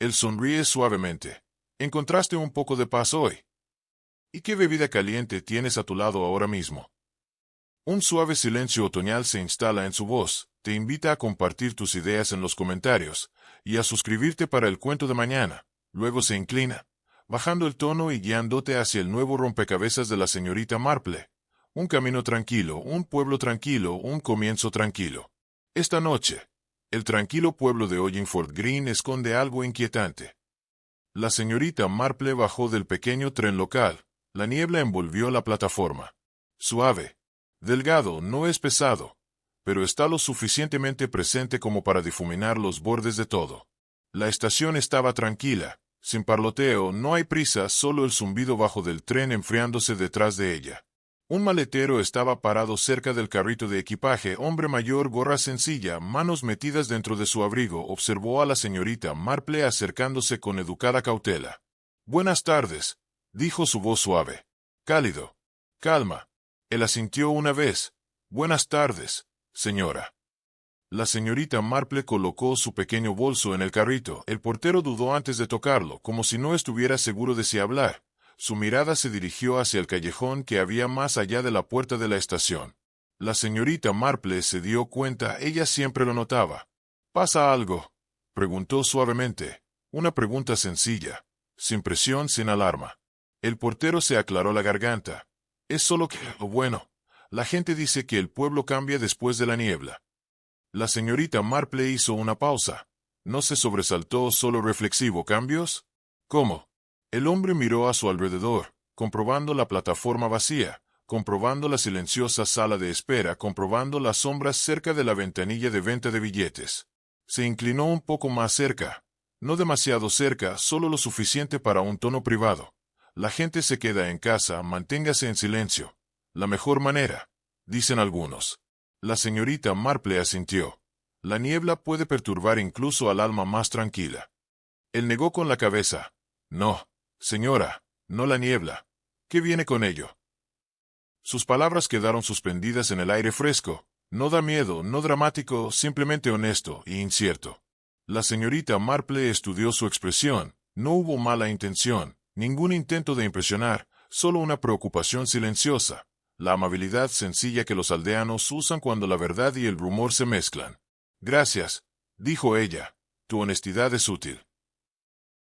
Él sonríe suavemente. Encontraste un poco de paz hoy. ¿Y qué bebida caliente tienes a tu lado ahora mismo? Un suave silencio otoñal se instala en su voz, te invita a compartir tus ideas en los comentarios, y a suscribirte para el cuento de mañana. Luego se inclina, bajando el tono y guiándote hacia el nuevo rompecabezas de la señorita Marple. Un camino tranquilo, un pueblo tranquilo, un comienzo tranquilo. Esta noche, el tranquilo pueblo de Hollingford Green esconde algo inquietante. La señorita Marple bajó del pequeño tren local. La niebla envolvió la plataforma. Suave. Delgado, no es pesado, pero está lo suficientemente presente como para difuminar los bordes de todo. La estación estaba tranquila, sin parloteo, no hay prisa, solo el zumbido bajo del tren enfriándose detrás de ella. Un maletero estaba parado cerca del carrito de equipaje, hombre mayor, gorra sencilla, manos metidas dentro de su abrigo, observó a la señorita Marple acercándose con educada cautela. «Buenas tardes», dijo su voz suave. Cálido. «Calma». Él asintió una vez. «Buenas tardes, señora». La señorita Marple colocó su pequeño bolso en el carrito. El portero dudó antes de tocarlo, como si no estuviera seguro de si hablar. Su mirada se dirigió hacia el callejón que había más allá de la puerta de la estación. La señorita Marple se dio cuenta, ella siempre lo notaba. «¿Pasa algo?», preguntó suavemente. Una pregunta sencilla, sin presión, sin alarma. El portero se aclaró la garganta. «Es solo que, bueno, la gente dice que el pueblo cambia después de la niebla». La señorita Marple hizo una pausa. No se sobresaltó, solo reflexivo. ¿Cambios? ¿Cómo? El hombre miró a su alrededor, comprobando la plataforma vacía, comprobando la silenciosa sala de espera, comprobando las sombras cerca de la ventanilla de venta de billetes. Se inclinó un poco más cerca. No demasiado cerca, solo lo suficiente para un tono privado. La gente se queda en casa, manténgase en silencio. La mejor manera, dicen algunos. La señorita Marple asintió. La niebla puede perturbar incluso al alma más tranquila. Él negó con la cabeza. «No, señora, no la niebla. ¿Qué viene con ello?». Sus palabras quedaron suspendidas en el aire fresco. No da miedo, no dramático, simplemente honesto e incierto. La señorita Marple estudió su expresión. No hubo mala intención, ningún intento de impresionar, solo una preocupación silenciosa. La amabilidad sencilla que los aldeanos usan cuando la verdad y el rumor se mezclan. «Gracias», dijo ella. «Tu honestidad es útil».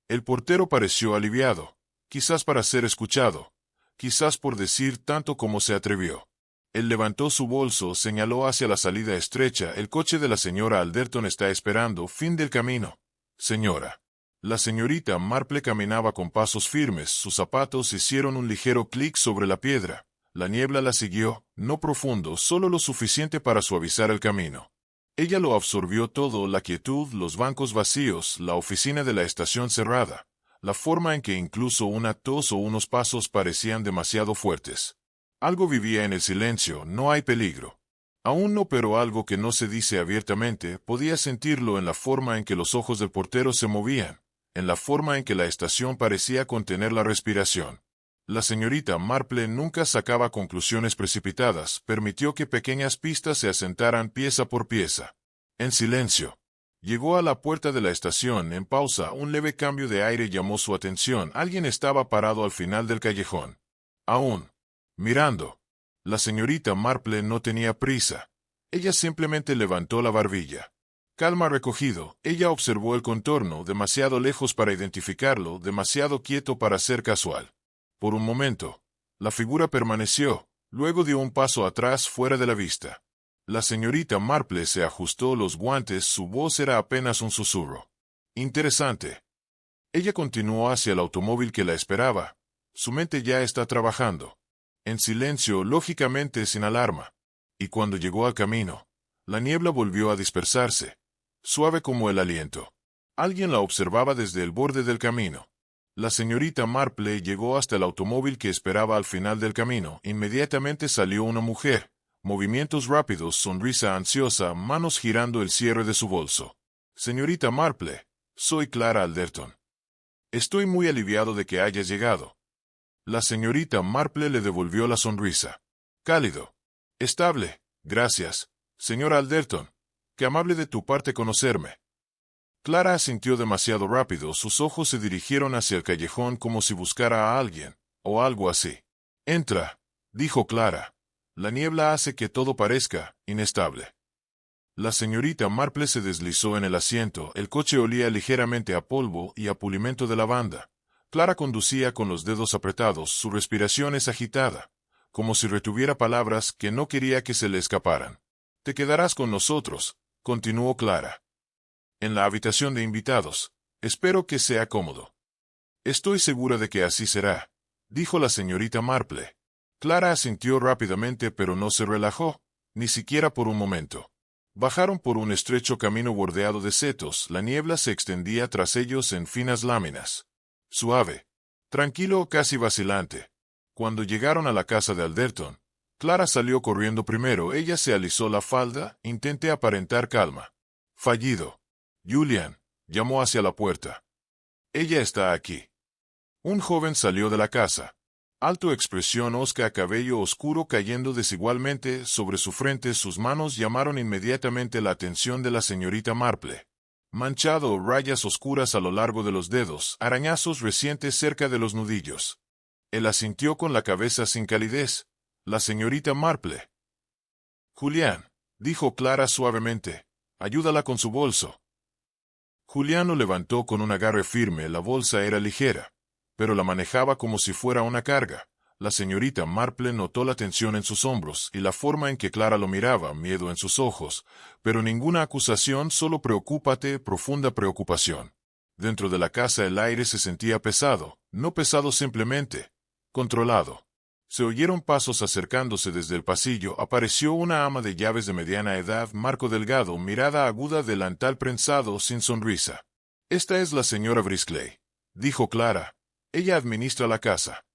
El portero pareció aliviado, quizás para ser escuchado, quizás por decir tanto como se atrevió. Él levantó su bolso, señaló hacia la salida estrecha. «El coche de la señora Alderton está esperando, fin del camino». «Señora». La señorita Marple caminaba con pasos firmes, sus zapatos hicieron un ligero clic sobre la piedra. La niebla la siguió, no profundo, solo lo suficiente para suavizar el camino. Ella lo absorbió todo, la quietud, los bancos vacíos, la oficina de la estación cerrada, la forma en que incluso una tos o unos pasos parecían demasiado fuertes. Algo vivía en el silencio, no hay peligro. Aún no, pero algo que no se dice abiertamente, podía sentirlo en la forma en que los ojos del portero se movían, en la forma en que la estación parecía contener la respiración. La señorita Marple nunca sacaba conclusiones precipitadas, permitió que pequeñas pistas se asentaran pieza por pieza. En silencio. Llegó a la puerta de la estación, en pausa, un leve cambio de aire llamó su atención. Alguien estaba parado al final del callejón. Aún. Mirando. La señorita Marple no tenía prisa. Ella simplemente levantó la barbilla. Calma, recogido, ella observó el contorno, demasiado lejos para identificarlo, demasiado quieto para ser casual. Por un momento, la figura permaneció, luego dio un paso atrás fuera de la vista. La señorita Marple se ajustó los guantes, su voz era apenas un susurro. «Interesante». Ella continuó hacia el automóvil que la esperaba. Su mente ya está trabajando. En silencio, lógicamente sin alarma. Y cuando llegó al camino, la niebla volvió a dispersarse, suave como el aliento. Alguien la observaba desde el borde del camino. La señorita Marple llegó hasta el automóvil que esperaba al final del camino. Inmediatamente salió una mujer. Movimientos rápidos, sonrisa ansiosa, manos girando el cierre de su bolso. «Señorita Marple, soy Clara Alderton. Estoy muy aliviado de que hayas llegado». La señorita Marple le devolvió la sonrisa. «Cálido. Estable. Gracias, señora Alderton. Qué amable de tu parte conocerme». Clara asintió demasiado rápido, sus ojos se dirigieron hacia el callejón como si buscara a alguien, o algo así. Entra, dijo Clara. La niebla hace que todo parezca inestable. La señorita Marple se deslizó en el asiento, el coche olía ligeramente a polvo y a pulimento de lavanda. Clara conducía con los dedos apretados, su respiración es agitada, como si retuviera palabras que no quería que se le escaparan. Te quedarás con nosotros, continuó Clara. En la habitación de invitados. Espero que sea cómodo. Estoy segura de que así será, dijo la señorita Marple. Clara asintió rápidamente pero no se relajó, ni siquiera por un momento. Bajaron por un estrecho camino bordeado de setos, la niebla se extendía tras ellos en finas láminas. Suave. Tranquilo, casi vacilante. Cuando llegaron a la casa de Alderton, Clara salió corriendo primero, ella se alisó la falda, intenté aparentar calma. Fallido. Julian, llamó hacia la puerta. Ella está aquí. Un joven salió de la casa. Alto, expresión hosca, cabello oscuro cayendo desigualmente sobre su frente, sus manos llamaron inmediatamente la atención de la señorita Marple. Manchado, rayas oscuras a lo largo de los dedos, arañazos recientes cerca de los nudillos. Él asintió con la cabeza sin calidez. La señorita Marple. Julián, dijo Clara suavemente, ayúdala con su bolso. Julián lo levantó con un agarre firme, la bolsa era ligera, pero la manejaba como si fuera una carga. La señorita Marple notó la tensión en sus hombros y la forma en que Clara lo miraba, miedo en sus ojos, pero ninguna acusación, solo preocúpate, profunda preocupación. Dentro de la casa el aire se sentía pesado, no pesado simplemente, controlado. Se oyeron pasos acercándose desde el pasillo, apareció una ama de llaves de mediana edad, marco delgado, mirada aguda, delantal prensado, sin sonrisa. Esta es la señora Brisclay, dijo Clara. Ella administra la casa.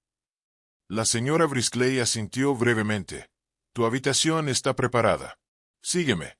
La señora Brisclay asintió brevemente. Tu habitación está preparada. Sígueme.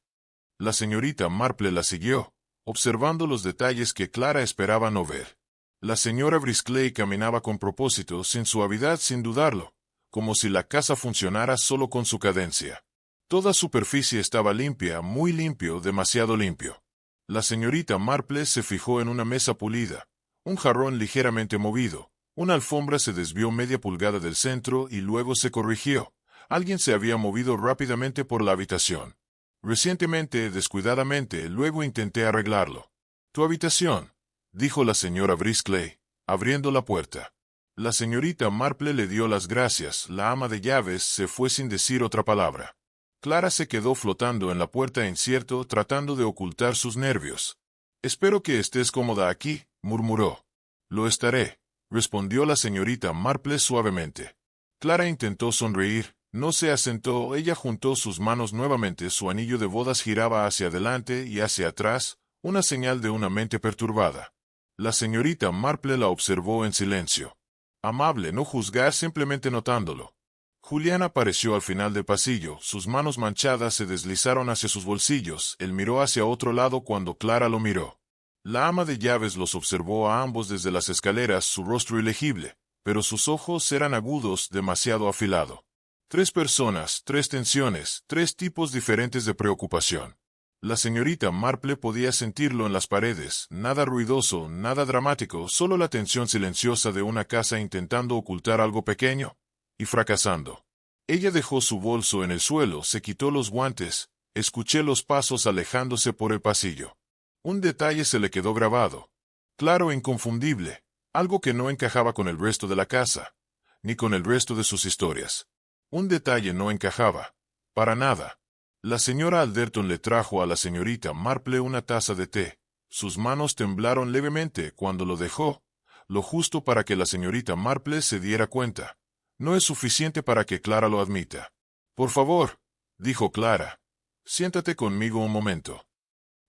La señorita Marple la siguió, observando los detalles que Clara esperaba no ver. La señora Brisclay caminaba con propósito, sin suavidad, sin dudarlo, como si la casa funcionara solo con su cadencia. Toda superficie estaba limpia, muy limpio, demasiado limpio. La señorita Marple se fijó en una mesa pulida, un jarrón ligeramente movido, una alfombra se desvió media pulgada del centro y luego se corrigió. Alguien se había movido rápidamente por la habitación. Recientemente, descuidadamente, luego intenté arreglarlo. Tu habitación, dijo la señora Brisclay, abriendo la puerta. La señorita Marple le dio las gracias, la ama de llaves se fue sin decir otra palabra. Clara se quedó flotando en la puerta incierto, tratando de ocultar sus nervios. Espero que estés cómoda aquí, murmuró. Lo estaré, respondió la señorita Marple suavemente. Clara intentó sonreír, no se asentó, ella juntó sus manos nuevamente, su anillo de bodas giraba hacia adelante y hacia atrás, una señal de una mente perturbada. La señorita Marple la observó en silencio. Amable, no juzgar, simplemente notándolo. Julián apareció al final del pasillo, sus manos manchadas se deslizaron hacia sus bolsillos, él miró hacia otro lado cuando Clara lo miró. La ama de llaves los observó a ambos desde las escaleras, su rostro ilegible, pero sus ojos eran agudos, demasiado afilado. 3 personas, 3 tensiones, 3 tipos diferentes de preocupación. La señorita Marple podía sentirlo en las paredes, nada ruidoso, nada dramático, solo la tensión silenciosa de una casa intentando ocultar algo pequeño, y fracasando. Ella dejó su bolso en el suelo, se quitó los guantes, escuché los pasos alejándose por el pasillo. Un detalle se le quedó grabado. Claro, inconfundible, algo que no encajaba con el resto de la casa, ni con el resto de sus historias. Un detalle no encajaba. Para nada. La señora Alderton le trajo a la señorita Marple una taza de té. Sus manos temblaron levemente cuando lo dejó, lo justo para que la señorita Marple se diera cuenta. No es suficiente para que Clara lo admita. Por favor, dijo Clara. Siéntate conmigo un momento.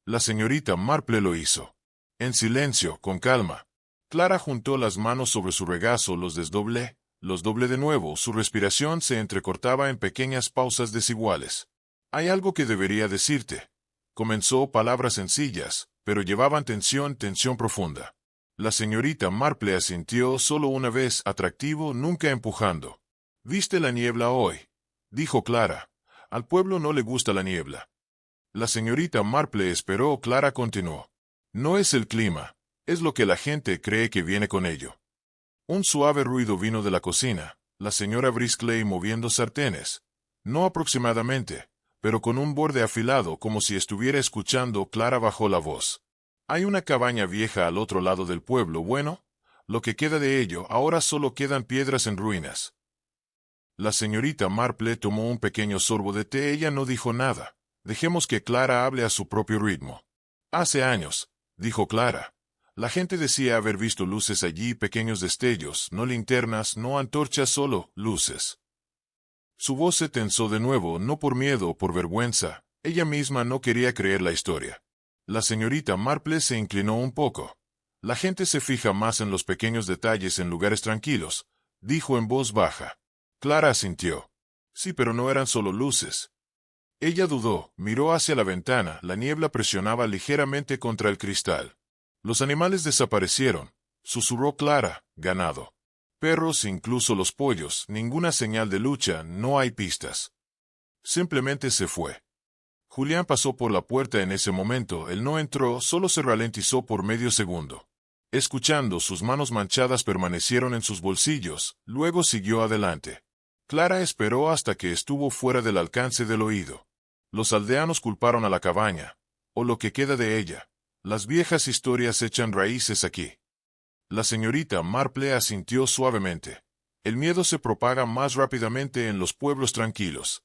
La señorita Marple lo hizo. En silencio, con calma. Clara juntó las manos sobre su regazo, los doblé de nuevo, su respiración se entrecortaba en pequeñas pausas desiguales. Hay algo que debería decirte. Comenzó, palabras sencillas, pero llevaban tensión profunda. La señorita Marple asintió solo una vez, atractivo, nunca empujando. ¿Viste la niebla hoy?, dijo Clara. Al pueblo no le gusta la niebla. La señorita Marple esperó, Clara continuó. No es el clima, es lo que la gente cree que viene con ello. Un suave ruido vino de la cocina, la señora Briskley moviendo sartenes. No aproximadamente, pero con un borde afilado como si estuviera escuchando. Clara bajó la voz. Hay una cabaña vieja al otro lado del pueblo. Bueno, lo que queda de ello, ahora solo quedan piedras en ruinas. La señorita Marple tomó un pequeño sorbo de té. Ella no dijo nada. Dejemos que Clara hable a su propio ritmo. Hace años, dijo Clara, la gente decía haber visto luces allí, pequeños destellos, no linternas, no antorchas, solo luces. Su voz se tensó de nuevo, no por miedo o por vergüenza. Ella misma no quería creer la historia. La señorita Marple se inclinó un poco. La gente se fija más en los pequeños detalles en lugares tranquilos, dijo en voz baja. Clara asintió. Sí, pero no eran solo luces. Ella dudó, miró hacia la ventana, la niebla presionaba ligeramente contra el cristal. Los animales desaparecieron, susurró Clara, ganado. Perros, incluso los pollos, ninguna señal de lucha, no hay pistas. Simplemente se fue. Julián pasó por la puerta en ese momento, él no entró, solo se ralentizó por medio segundo. Escuchando, sus manos manchadas permanecieron en sus bolsillos, luego siguió adelante. Clara esperó hasta que estuvo fuera del alcance del oído. Los aldeanos culparon a la cabaña, o lo que queda de ella. Las viejas historias echan raíces aquí. La señorita Marple asintió suavemente. El miedo se propaga más rápidamente en los pueblos tranquilos.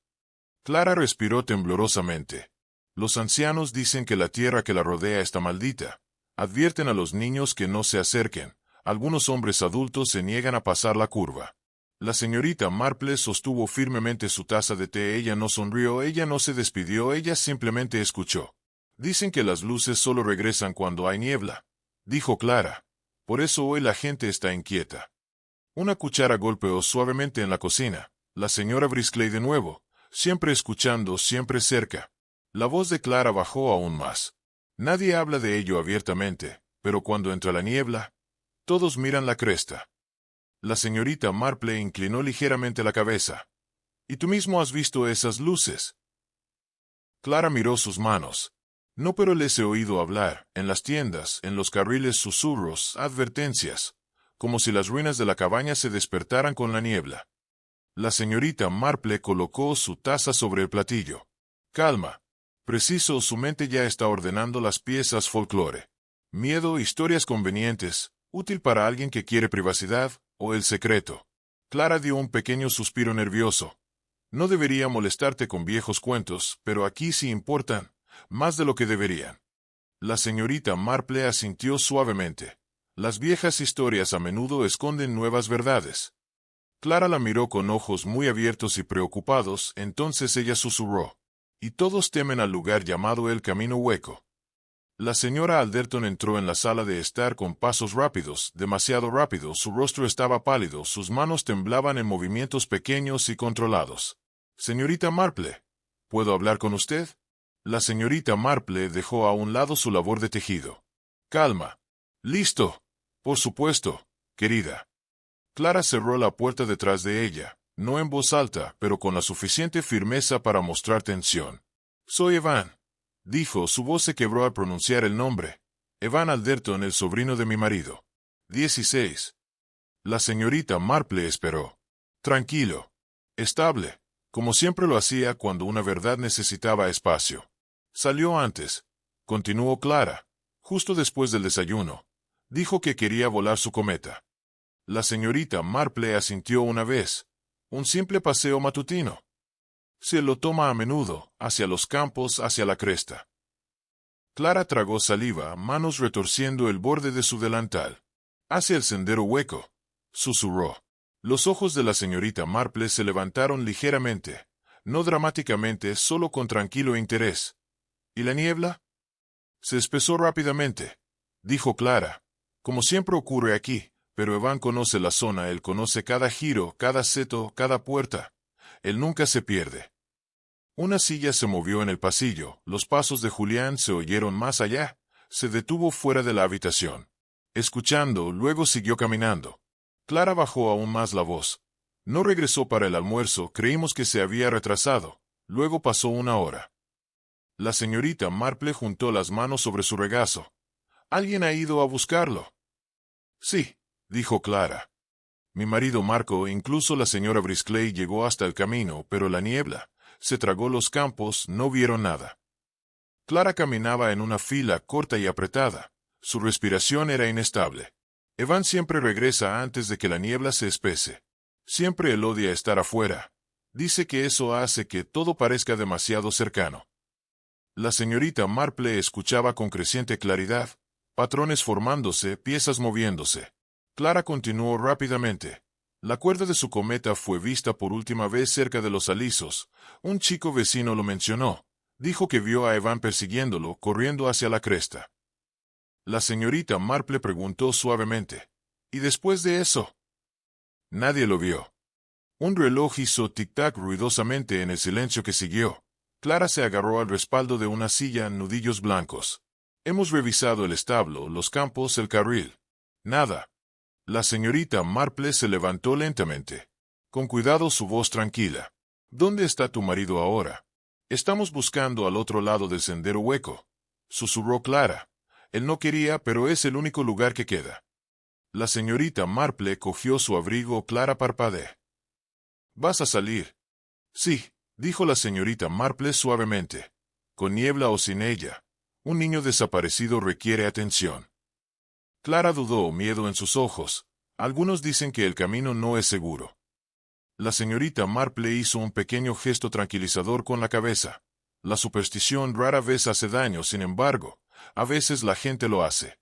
Clara respiró temblorosamente. Los ancianos dicen que la tierra que la rodea está maldita. Advierten a los niños que no se acerquen. Algunos hombres adultos se niegan a pasar la curva. La señorita Marple sostuvo firmemente su taza de té. Ella no sonrió, ella no se despidió, ella simplemente escuchó. Dicen que las luces solo regresan cuando hay niebla, dijo Clara. Por eso hoy la gente está inquieta. Una cuchara golpeó suavemente en la cocina. La señora Briskley de nuevo, siempre escuchando, siempre cerca. La voz de Clara bajó aún más. Nadie habla de ello abiertamente, pero cuando entra la niebla, todos miran la cresta. La señorita Marple inclinó ligeramente la cabeza. ¿Y tú mismo has visto esas luces? Clara miró sus manos. No, pero les he oído hablar, en las tiendas, en los carriles, susurros, advertencias, como si las ruinas de la cabaña se despertaran con la niebla. La señorita Marple colocó su taza sobre el platillo. Calma. Preciso, su mente ya está ordenando las piezas folclore. Miedo, historias convenientes, útil para alguien que quiere privacidad, o el secreto. Clara dio un pequeño suspiro nervioso. No debería molestarte con viejos cuentos, pero aquí sí importan, más de lo que deberían. La señorita Marple asintió suavemente. Las viejas historias a menudo esconden nuevas verdades. Clara la miró con ojos muy abiertos y preocupados, entonces ella susurró. Y todos temen al lugar llamado el Camino Hueco. La señora Alderton entró en la sala de estar con pasos rápidos, demasiado rápidos, su rostro estaba pálido, sus manos temblaban en movimientos pequeños y controlados. Señorita Marple, ¿puedo hablar con usted? La señorita Marple dejó a un lado su labor de tejido. Calma. Listo. Por supuesto, querida. Clara cerró la puerta detrás de ella, no en voz alta, pero con la suficiente firmeza para mostrar tensión. Soy Evan, dijo, su voz se quebró al pronunciar el nombre. Evan Alderton, el sobrino de mi marido. 16. La señorita Marple esperó. Tranquilo. Estable, como siempre lo hacía cuando una verdad necesitaba espacio. Salió antes, continuó Clara, justo después del desayuno. Dijo que quería volar su cometa. La señorita Marple asintió una vez. Un simple paseo matutino. Se lo toma a menudo, hacia los campos, hacia la cresta. Clara tragó saliva, manos retorciendo el borde de su delantal. Hacia el sendero hueco, susurró. Los ojos de la señorita Marple se levantaron ligeramente, no dramáticamente, solo con tranquilo interés. ¿Y la niebla? Se espesó rápidamente, dijo Clara. Como siempre ocurre aquí, pero Evan conoce la zona, él conoce cada giro, cada seto, cada puerta. Él nunca se pierde. Una silla se movió en el pasillo, los pasos de Julián se oyeron más allá, se detuvo fuera de la habitación. Escuchando, luego siguió caminando. Clara bajó aún más la voz. No regresó para el almuerzo, creímos que se había retrasado. Luego pasó una hora. La señorita Marple juntó las manos sobre su regazo. ¿Alguien ha ido a buscarlo? Sí, dijo Clara. Mi marido Marco e incluso la señora Briskley llegó hasta el camino, pero la niebla se tragó los campos, no vieron nada. Clara caminaba en una fila corta y apretada. Su respiración era inestable. Evan siempre regresa antes de que la niebla se espese. Siempre él odia estar afuera. Dice que eso hace que todo parezca demasiado cercano. La señorita Marple escuchaba con creciente claridad, patrones formándose, piezas moviéndose. Clara continuó rápidamente. La cuerda de su cometa fue vista por última vez cerca de los alisos. Un chico vecino lo mencionó. Dijo que vio a Evan persiguiéndolo, corriendo hacia la cresta. La señorita Marple preguntó suavemente. ¿Y después de eso? Nadie lo vio. Un reloj hizo tic-tac ruidosamente en el silencio que siguió. Clara se agarró al respaldo de una silla en nudillos blancos. Hemos revisado el establo, los campos, el carril. Nada. La señorita Marple se levantó lentamente. Con cuidado, su voz tranquila. ¿Dónde está tu marido ahora? Estamos buscando al otro lado del sendero hueco. Susurró Clara. Él no quería, pero es el único lugar que queda. La señorita Marple cogió su abrigo. Clara parpadeó. ¿Vas a salir? Sí, dijo la señorita Marple suavemente. Con niebla o sin ella. Un niño desaparecido requiere atención. Clara dudó, miedo en sus ojos. Algunos dicen que el camino no es seguro. La señorita Marple hizo un pequeño gesto tranquilizador con la cabeza. La superstición rara vez hace daño, sin embargo, a veces la gente lo hace.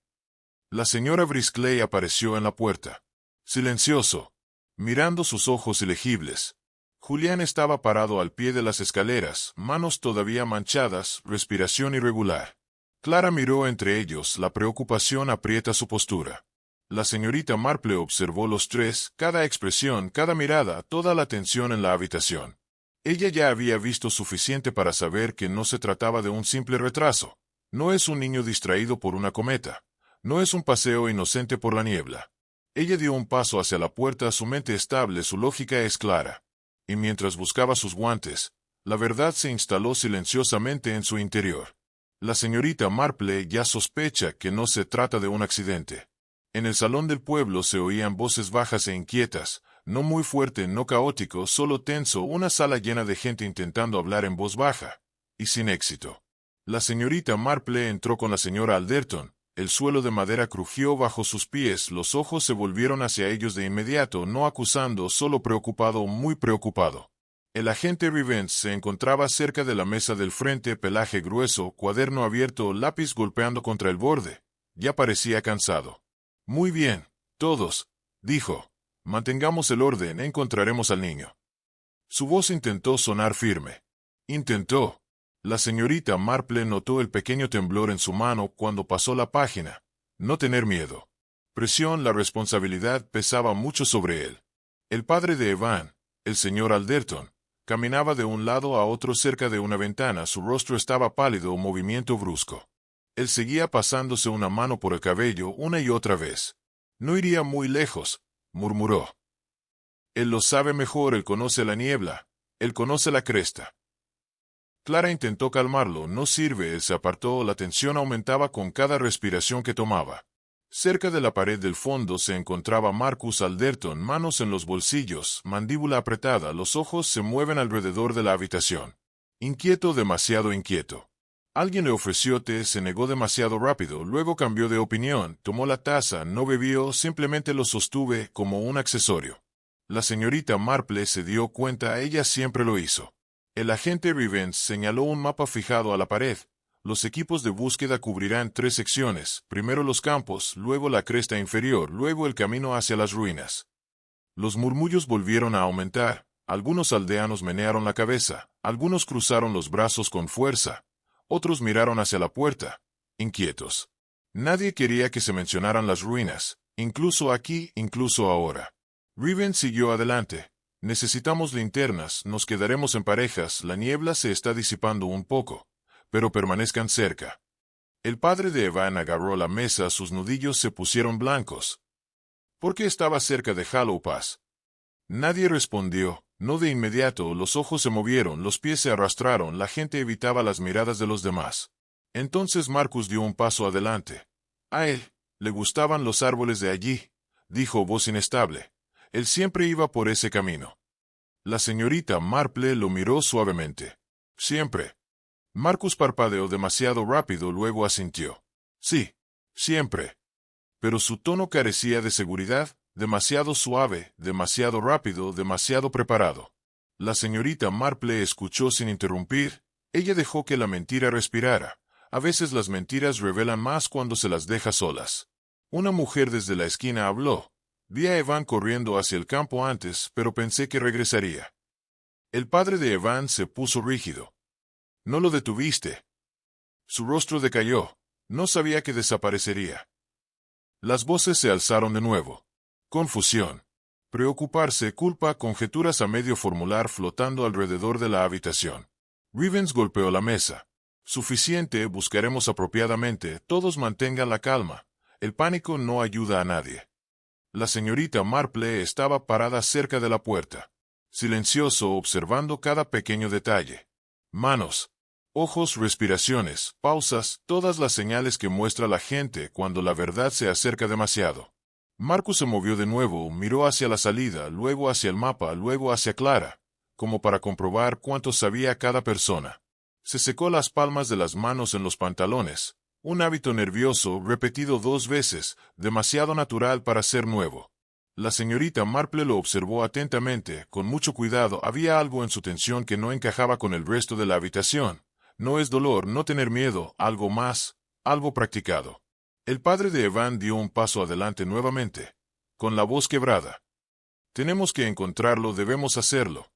La señora Briskley apareció en la puerta. Silencioso, mirando sus ojos ilegibles. Julián estaba parado al pie de las escaleras, manos todavía manchadas, respiración irregular. Clara miró entre ellos, la preocupación aprieta su postura. La señorita Marple observó los tres, cada expresión, cada mirada, toda la tensión en la habitación. Ella ya había visto suficiente para saber que no se trataba de un simple retraso. No es un niño distraído por una cometa. No es un paseo inocente por la niebla. Ella dio un paso hacia la puerta, su mente estable, su lógica es clara. Y mientras buscaba sus guantes, la verdad se instaló silenciosamente en su interior. La señorita Marple ya sospecha que no se trata de un accidente. En el salón del pueblo se oían voces bajas e inquietas, no muy fuerte, no caótico, solo tenso, una sala llena de gente intentando hablar en voz baja, y sin éxito. La señorita Marple entró con la señora Alderton. El suelo de madera crujió bajo sus pies, los ojos se volvieron hacia ellos de inmediato, no acusando, solo preocupado, muy preocupado. El agente Revens se encontraba cerca de la mesa del frente, pelaje grueso, cuaderno abierto, lápiz golpeando contra el borde. Ya parecía cansado. Muy bien, todos, dijo. Mantengamos el orden, encontraremos al niño. Su voz intentó sonar firme. Intentó. La señorita Marple notó el pequeño temblor en su mano cuando pasó la página. No tener miedo. Presión, la responsabilidad pesaba mucho sobre él. El padre de Evan, el señor Alderton, caminaba de un lado a otro cerca de una ventana, su rostro estaba pálido, movimiento brusco. Él seguía pasándose una mano por el cabello una y otra vez. No iría muy lejos, murmuró. Él lo sabe mejor, él conoce la niebla, él conoce la cresta. Clara intentó calmarlo, no sirve, él se apartó, la tensión aumentaba con cada respiración que tomaba. Cerca de la pared del fondo se encontraba Marcus Alderton, manos en los bolsillos, mandíbula apretada, los ojos se mueven alrededor de la habitación. Inquieto, demasiado inquieto. Alguien le ofreció té, se negó demasiado rápido, luego cambió de opinión, tomó la taza, no bebió, simplemente lo sostuve como un accesorio. La señorita Marple se dio cuenta, ella siempre lo hizo. El agente Revens señaló un mapa fijado a la pared. Los equipos de búsqueda cubrirán 3 secciones, primero los campos, luego la cresta inferior, luego el camino hacia las ruinas. Los murmullos volvieron a aumentar, algunos aldeanos menearon la cabeza, algunos cruzaron los brazos con fuerza. Otros miraron hacia la puerta, inquietos. Nadie quería que se mencionaran las ruinas, incluso aquí, incluso ahora. Revens siguió adelante. Necesitamos linternas, nos quedaremos en parejas, la niebla se está disipando un poco, pero permanezcan cerca. El padre de Evan agarró la mesa, sus nudillos se pusieron blancos. ¿Por qué estaba cerca de Hollow Pass? Nadie respondió. No de inmediato, los ojos se movieron, los pies se arrastraron, la gente evitaba las miradas de los demás. Entonces Marcus dio un paso adelante. A él le gustaban los árboles de allí, dijo voz inestable. Él siempre iba por ese camino. La señorita Marple lo miró suavemente. Siempre. Marcus parpadeó demasiado rápido, luego asintió. Sí, siempre. Pero su tono carecía de seguridad, demasiado suave, demasiado rápido, demasiado preparado. La señorita Marple escuchó sin interrumpir. Ella dejó que la mentira respirara. A veces las mentiras revelan más cuando se las deja solas. Una mujer desde la esquina habló. Vi a Evan corriendo hacia el campo antes, pero pensé que regresaría. El padre de Evan se puso rígido. No lo detuviste. Su rostro decayó. No sabía que desaparecería. Las voces se alzaron de nuevo. Confusión. Preocuparse, culpa, conjeturas a medio formular flotando alrededor de la habitación. Rivens golpeó la mesa. Suficiente, buscaremos apropiadamente, todos mantengan la calma. El pánico no ayuda a nadie. La señorita Marple estaba parada cerca de la puerta, silencioso, observando cada pequeño detalle. Manos, ojos, respiraciones, pausas, todas las señales que muestra la gente cuando la verdad se acerca demasiado. Marcus se movió de nuevo, miró hacia la salida, luego hacia el mapa, luego hacia Clara, como para comprobar cuánto sabía cada persona. Se secó las palmas de las manos en los pantalones. Un hábito nervioso, repetido 2 veces, demasiado natural para ser nuevo. La señorita Marple lo observó atentamente, con mucho cuidado. Había algo en su tensión que no encajaba con el resto de la habitación. No es dolor, no tener miedo, algo más, algo practicado. El padre de Evan dio un paso adelante nuevamente, con la voz quebrada. Tenemos que encontrarlo, debemos hacerlo.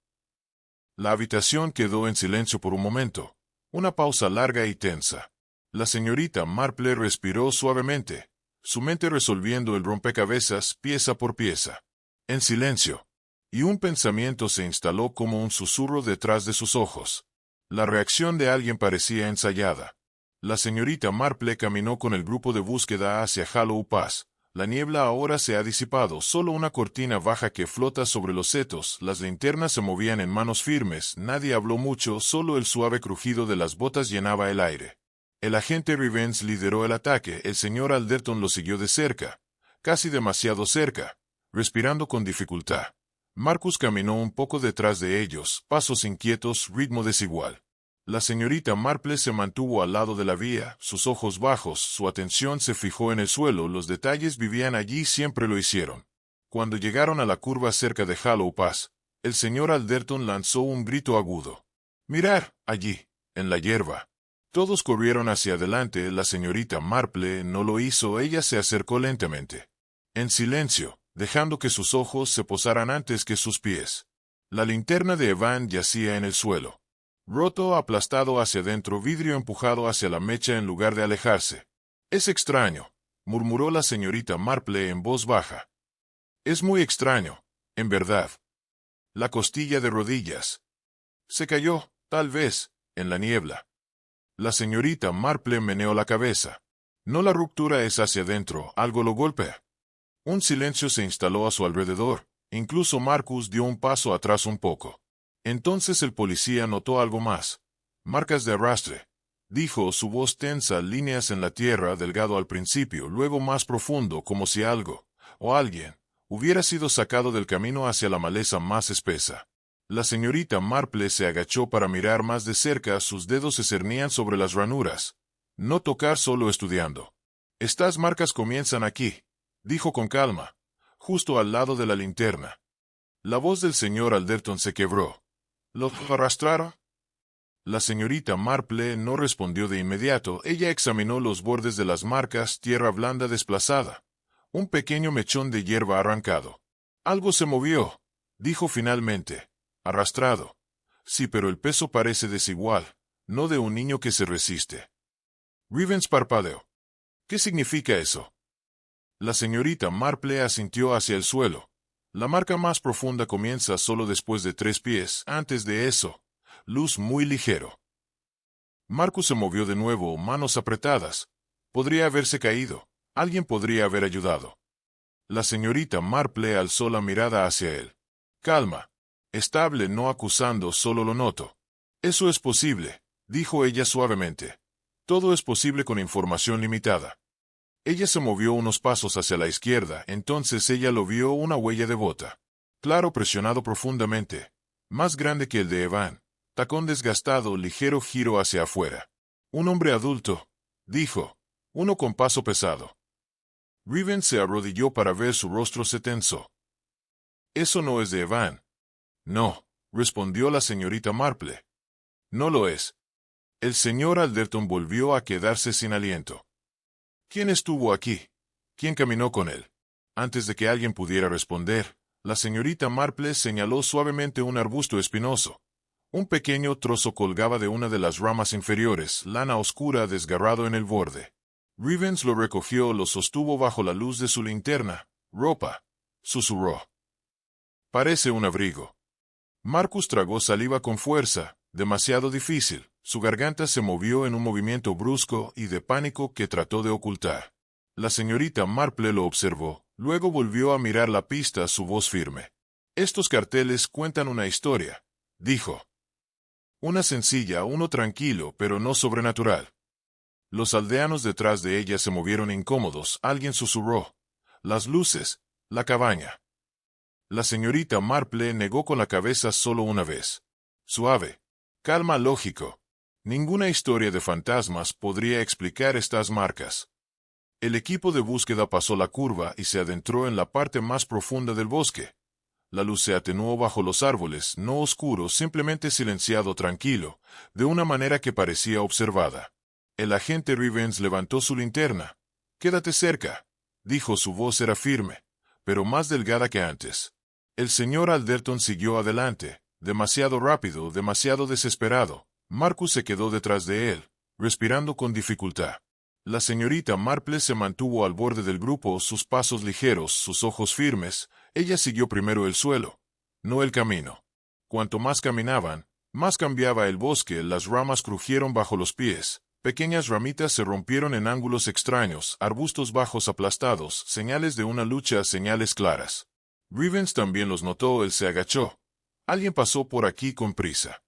La habitación quedó en silencio por un momento, una pausa larga y tensa. La señorita Marple respiró suavemente, su mente resolviendo el rompecabezas pieza por pieza. En silencio. Y un pensamiento se instaló como un susurro detrás de sus ojos. La reacción de alguien parecía ensayada. La señorita Marple caminó con el grupo de búsqueda hacia Hollow Pass. La niebla ahora se ha disipado, solo una cortina baja que flota sobre los setos. Las linternas se movían en manos firmes, nadie habló mucho, solo el suave crujido de las botas llenaba el aire. El agente Rivens lideró el ataque, el señor Alderton lo siguió de cerca, casi demasiado cerca, respirando con dificultad. Marcus caminó un poco detrás de ellos, pasos inquietos, ritmo desigual. La señorita Marple se mantuvo al lado de la vía, sus ojos bajos, su atención se fijó en el suelo, los detalles vivían allí, siempre lo hicieron. Cuando llegaron a la curva cerca de Hollow Pass, el señor Alderton lanzó un grito agudo. «¡Mirar! Allí, en la hierba». Todos corrieron hacia adelante, la señorita Marple no lo hizo, ella se acercó lentamente. En silencio, dejando que sus ojos se posaran antes que sus pies. La linterna de Evan yacía en el suelo. Roto, aplastado hacia adentro, vidrio empujado hacia la mecha en lugar de alejarse. «Es extraño», murmuró la señorita Marple en voz baja. «Es muy extraño, en verdad». La costilla de rodillas. Se cayó, tal vez, en la niebla. La señorita Marple meneó la cabeza. No, la ruptura es hacia adentro, algo lo golpea. Un silencio se instaló a su alrededor, incluso Marcus dio un paso atrás un poco. Entonces el policía notó algo más. «Marcas de arrastre», dijo, su voz tensa, líneas en la tierra, delgado al principio, luego más profundo, como si algo, o alguien, hubiera sido sacado del camino hacia la maleza más espesa. La señorita Marple se agachó para mirar más de cerca, sus dedos se cernían sobre las ranuras. «No tocar, solo estudiando». «Estas marcas comienzan aquí», dijo con calma, justo al lado de la linterna. La voz del señor Alderton se quebró. «¿Los arrastraron?» La señorita Marple no respondió de inmediato, ella examinó los bordes de las marcas, tierra blanda desplazada. Un pequeño mechón de hierba arrancado. «Algo se movió», dijo finalmente. «Arrastrado». «Sí, pero el peso parece desigual, no de un niño que se resiste». Rivens parpadeó. «¿Qué significa eso?» La señorita Marple asintió hacia el suelo. «La marca más profunda comienza solo después de 3 pies, antes de eso. Luz muy ligero». Marcus se movió de nuevo, manos apretadas. Podría haberse caído. Alguien podría haber ayudado. La señorita Marple alzó la mirada hacia él. «Calma. Estable, no acusando, solo lo noto». «Eso es posible», dijo ella suavemente. «Todo es posible con información limitada». Ella se movió unos pasos hacia la izquierda, entonces ella lo vio una huella de bota. Claro, presionado profundamente. Más grande que el de Evan. Tacón desgastado, ligero giro hacia afuera. Un hombre adulto, dijo. Uno con paso pesado. Riven se arrodilló para ver su rostro se tensó. Eso no es de Evan. No, respondió la señorita Marple. No lo es. El señor Alderton volvió a quedarse sin aliento. ¿Quién estuvo aquí? ¿Quién caminó con él? Antes de que alguien pudiera responder, la señorita Marple señaló suavemente un arbusto espinoso. Un pequeño trozo colgaba de una de las ramas inferiores, lana oscura desgarrado en el borde. Rivens lo recogió, lo sostuvo bajo la luz de su linterna. Ropa, susurró. Parece un abrigo. Marcus tragó saliva con fuerza, demasiado difícil. Su garganta se movió en un movimiento brusco y de pánico que trató de ocultar. La señorita Marple lo observó, luego volvió a mirar la pista, su voz firme. Estos carteles cuentan una historia, dijo. Una sencilla, uno tranquilo, pero no sobrenatural. Los aldeanos detrás de ella se movieron incómodos. Alguien susurró. Las luces, la cabaña. La señorita Marple negó con la cabeza solo una vez. Suave. Calma, lógico. Ninguna historia de fantasmas podría explicar estas marcas. El equipo de búsqueda pasó la curva y se adentró en la parte más profunda del bosque. La luz se atenuó bajo los árboles, no oscuro, simplemente silenciado, tranquilo, de una manera que parecía observada. El agente Rivens levantó su linterna. «Quédate cerca», dijo. Su voz era firme, pero más delgada que antes. El señor Alderton siguió adelante, demasiado rápido, demasiado desesperado. Marcus se quedó detrás de él, respirando con dificultad. La señorita Marple se mantuvo al borde del grupo, sus pasos ligeros, sus ojos firmes. Ella siguió primero el suelo, no el camino. Cuanto más caminaban, más cambiaba el bosque. Las ramas crujieron bajo los pies. Pequeñas ramitas se rompieron en ángulos extraños, arbustos bajos aplastados, señales de una lucha, señales claras. Rivens también los notó. Él se agachó. Alguien pasó por aquí con prisa.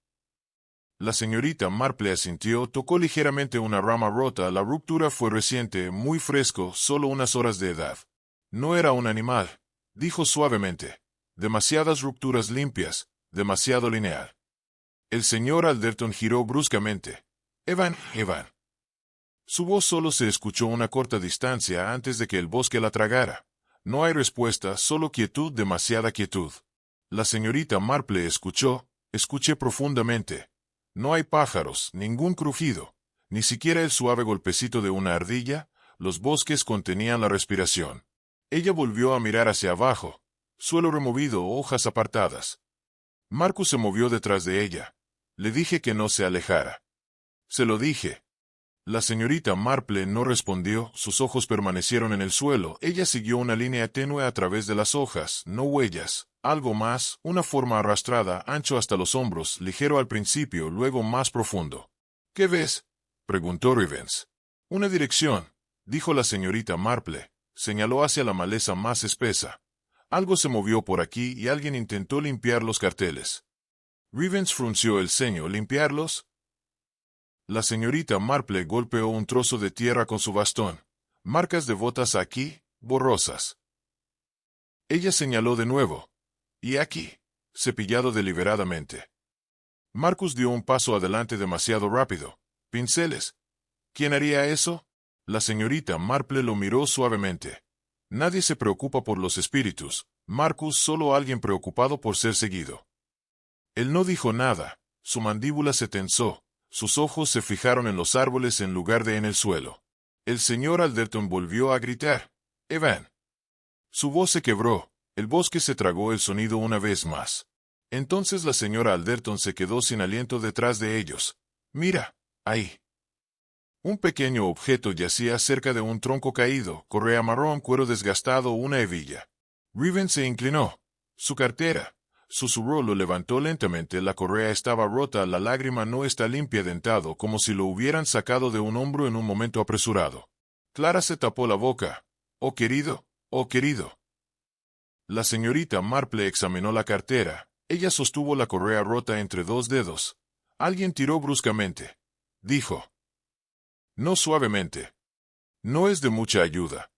La señorita Marple asintió, tocó ligeramente una rama rota. La ruptura fue reciente, muy fresco, solo unas horas de edad. No era un animal, dijo suavemente. Demasiadas rupturas limpias, demasiado lineal. El señor Alderton giró bruscamente. Evan. Su voz solo se escuchó una corta distancia antes de que el bosque la tragara. No hay respuesta, solo quietud, demasiada quietud. La señorita Marple escuchó. Escuché profundamente. No hay pájaros, ningún crujido, ni siquiera el suave golpecito de una ardilla. Los bosques contenían la respiración. Ella volvió a mirar hacia abajo. Suelo removido, hojas apartadas. Marcus se movió detrás de ella. Le dije que no se alejara. Se lo dije. La señorita Marple no respondió, sus ojos permanecieron en el suelo. Ella siguió una línea tenue a través de las hojas, no huellas. Algo más, una forma arrastrada, ancho hasta los hombros, ligero al principio, luego más profundo. ¿Qué ves?, preguntó Rivens. Una dirección, dijo la señorita Marple. Señaló hacia la maleza más espesa. Algo se movió por aquí y alguien intentó limpiar los carteles. Rivens frunció el ceño. ¿Limpiarlos? La señorita Marple golpeó un trozo de tierra con su bastón. Marcas de botas aquí, borrosas. Ella señaló de nuevo. Y aquí, cepillado deliberadamente. Marcus dio un paso adelante demasiado rápido. ¿Pinceles? ¿Quién haría eso? La señorita Marple lo miró suavemente. Nadie se preocupa por los espíritus. Marcus, solo alguien preocupado por ser seguido. Él no dijo nada. Su mandíbula se tensó. Sus ojos se fijaron en los árboles en lugar de en el suelo. El señor Alderton volvió a gritar. «Evan». Su voz se quebró. El bosque se tragó el sonido una vez más. Entonces la señora Alderton se quedó sin aliento detrás de ellos. «Mira, ahí». Un pequeño objeto yacía cerca de un tronco caído, correa marrón, cuero desgastado, una hebilla. Rivens se inclinó. «Su cartera», susurró. Lo levantó lentamente. La correa estaba rota, la lágrima no está limpia, dentado, como si lo hubieran sacado de un hombro en un momento apresurado. Clara se tapó la boca. «Oh, querido, oh, querido». La señorita Marple examinó la cartera. Ella sostuvo la correa rota entre dos dedos. Alguien tiró bruscamente. Dijo. No suavemente. No es de mucha ayuda.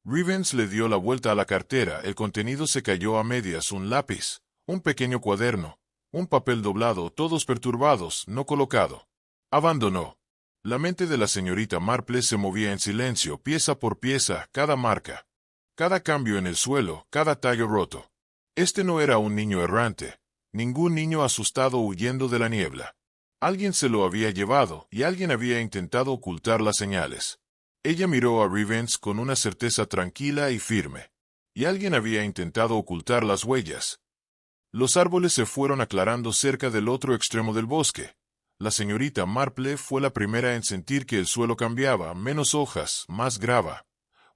Revens le dio la vuelta a la cartera, el contenido se cayó a medias, un lápiz, un pequeño cuaderno, un papel doblado, todos perturbados, no colocado. Abandonó. La mente de la señorita Marple se movía en silencio, pieza por pieza, cada marca, cada cambio en el suelo, cada tallo roto. Este no era un niño errante, ningún niño asustado huyendo de la niebla. Alguien se lo había llevado, y alguien había intentado ocultar las señales. Ella miró a Revens con una certeza tranquila y firme. Y alguien había intentado ocultar las huellas. Los árboles se fueron aclarando cerca del otro extremo del bosque. La señorita Marple fue la primera en sentir que el suelo cambiaba, menos hojas, más grava.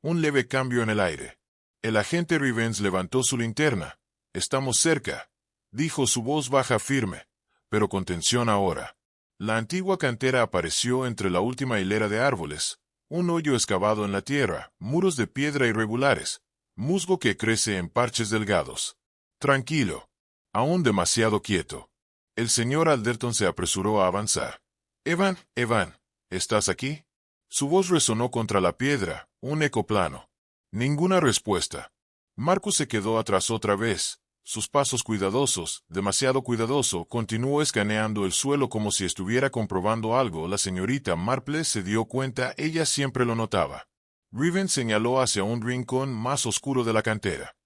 Un leve cambio en el aire. El agente Revens levantó su linterna. «Estamos cerca», dijo, su voz baja firme, pero con tensión ahora. La antigua cantera apareció entre la última hilera de árboles. Un hoyo excavado en la tierra, muros de piedra irregulares, musgo que crece en parches delgados. Tranquilo. Aún demasiado quieto. El señor Alderton se apresuró a avanzar. «Evan, Evan, ¿estás aquí?» Su voz resonó contra la piedra, un eco plano. Ninguna respuesta. Marcus se quedó atrás otra vez. Sus pasos cuidadosos, demasiado cuidadoso, continuó escaneando el suelo como si estuviera comprobando algo. La señorita Marple se dio cuenta, ella siempre lo notaba. Revens señaló hacia un rincón más oscuro de la cantera.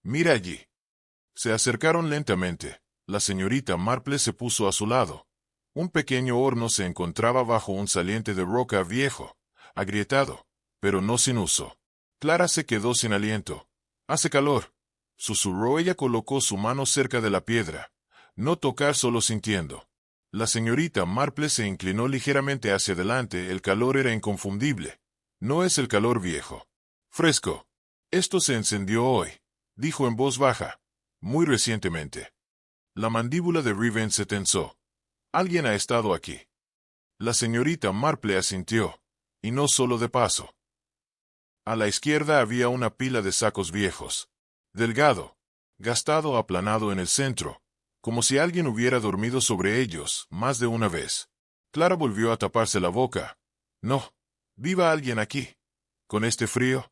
«Mira allí». Se acercaron lentamente. La señorita Marple se puso a su lado. Un pequeño horno se encontraba bajo un saliente de roca viejo, agrietado, pero no sin uso. Clara se quedó sin aliento. «Hace calor», susurró. Ella colocó su mano cerca de la piedra. No tocar, solo sintiendo. La señorita Marple se inclinó ligeramente hacia adelante. El calor era inconfundible. No es el calor viejo. Fresco. Esto se encendió hoy, dijo en voz baja. Muy recientemente. La mandíbula de Revens se tensó. Alguien ha estado aquí. La señorita Marple asintió. Y no solo de paso. A la izquierda había una pila de sacos viejos. Delgado, gastado, aplanado en el centro, como si alguien hubiera dormido sobre ellos más de una vez. Clara volvió a taparse la boca. «No. ¿Viva alguien aquí? ¿Con este frío?»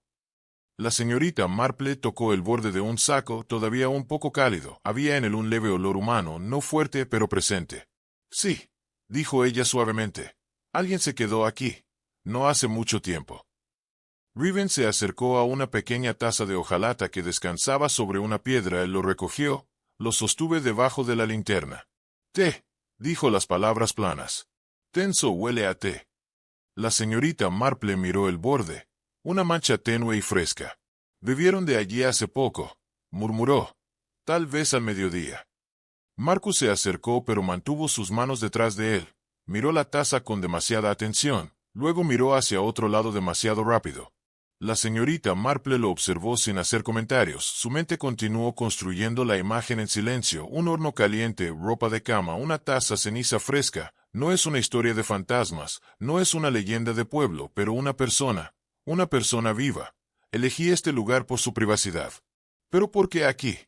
La señorita Marple tocó el borde de un saco, todavía un poco cálido. Había en él un leve olor humano, no fuerte pero presente. «Sí», dijo ella suavemente. «Alguien se quedó aquí. No hace mucho tiempo». Revens se acercó a una pequeña taza de hojalata que descansaba sobre una piedra. Él lo recogió, lo sostuve debajo de la linterna. «Té», dijo, las palabras planas. «Tenso, huele a té». La señorita Marple miró el borde. Una mancha tenue y fresca. «Bebieron de allí hace poco», murmuró. «Tal vez al mediodía». Marcus se acercó pero mantuvo sus manos detrás de él. Miró la taza con demasiada atención, luego miró hacia otro lado demasiado rápido. La señorita Marple lo observó sin hacer comentarios. Su mente continuó construyendo la imagen en silencio. Un horno caliente, ropa de cama, una taza, ceniza fresca. No es una historia de fantasmas, no es una leyenda de pueblo, pero una persona viva. Elegí este lugar por su privacidad. ¿Pero por qué aquí?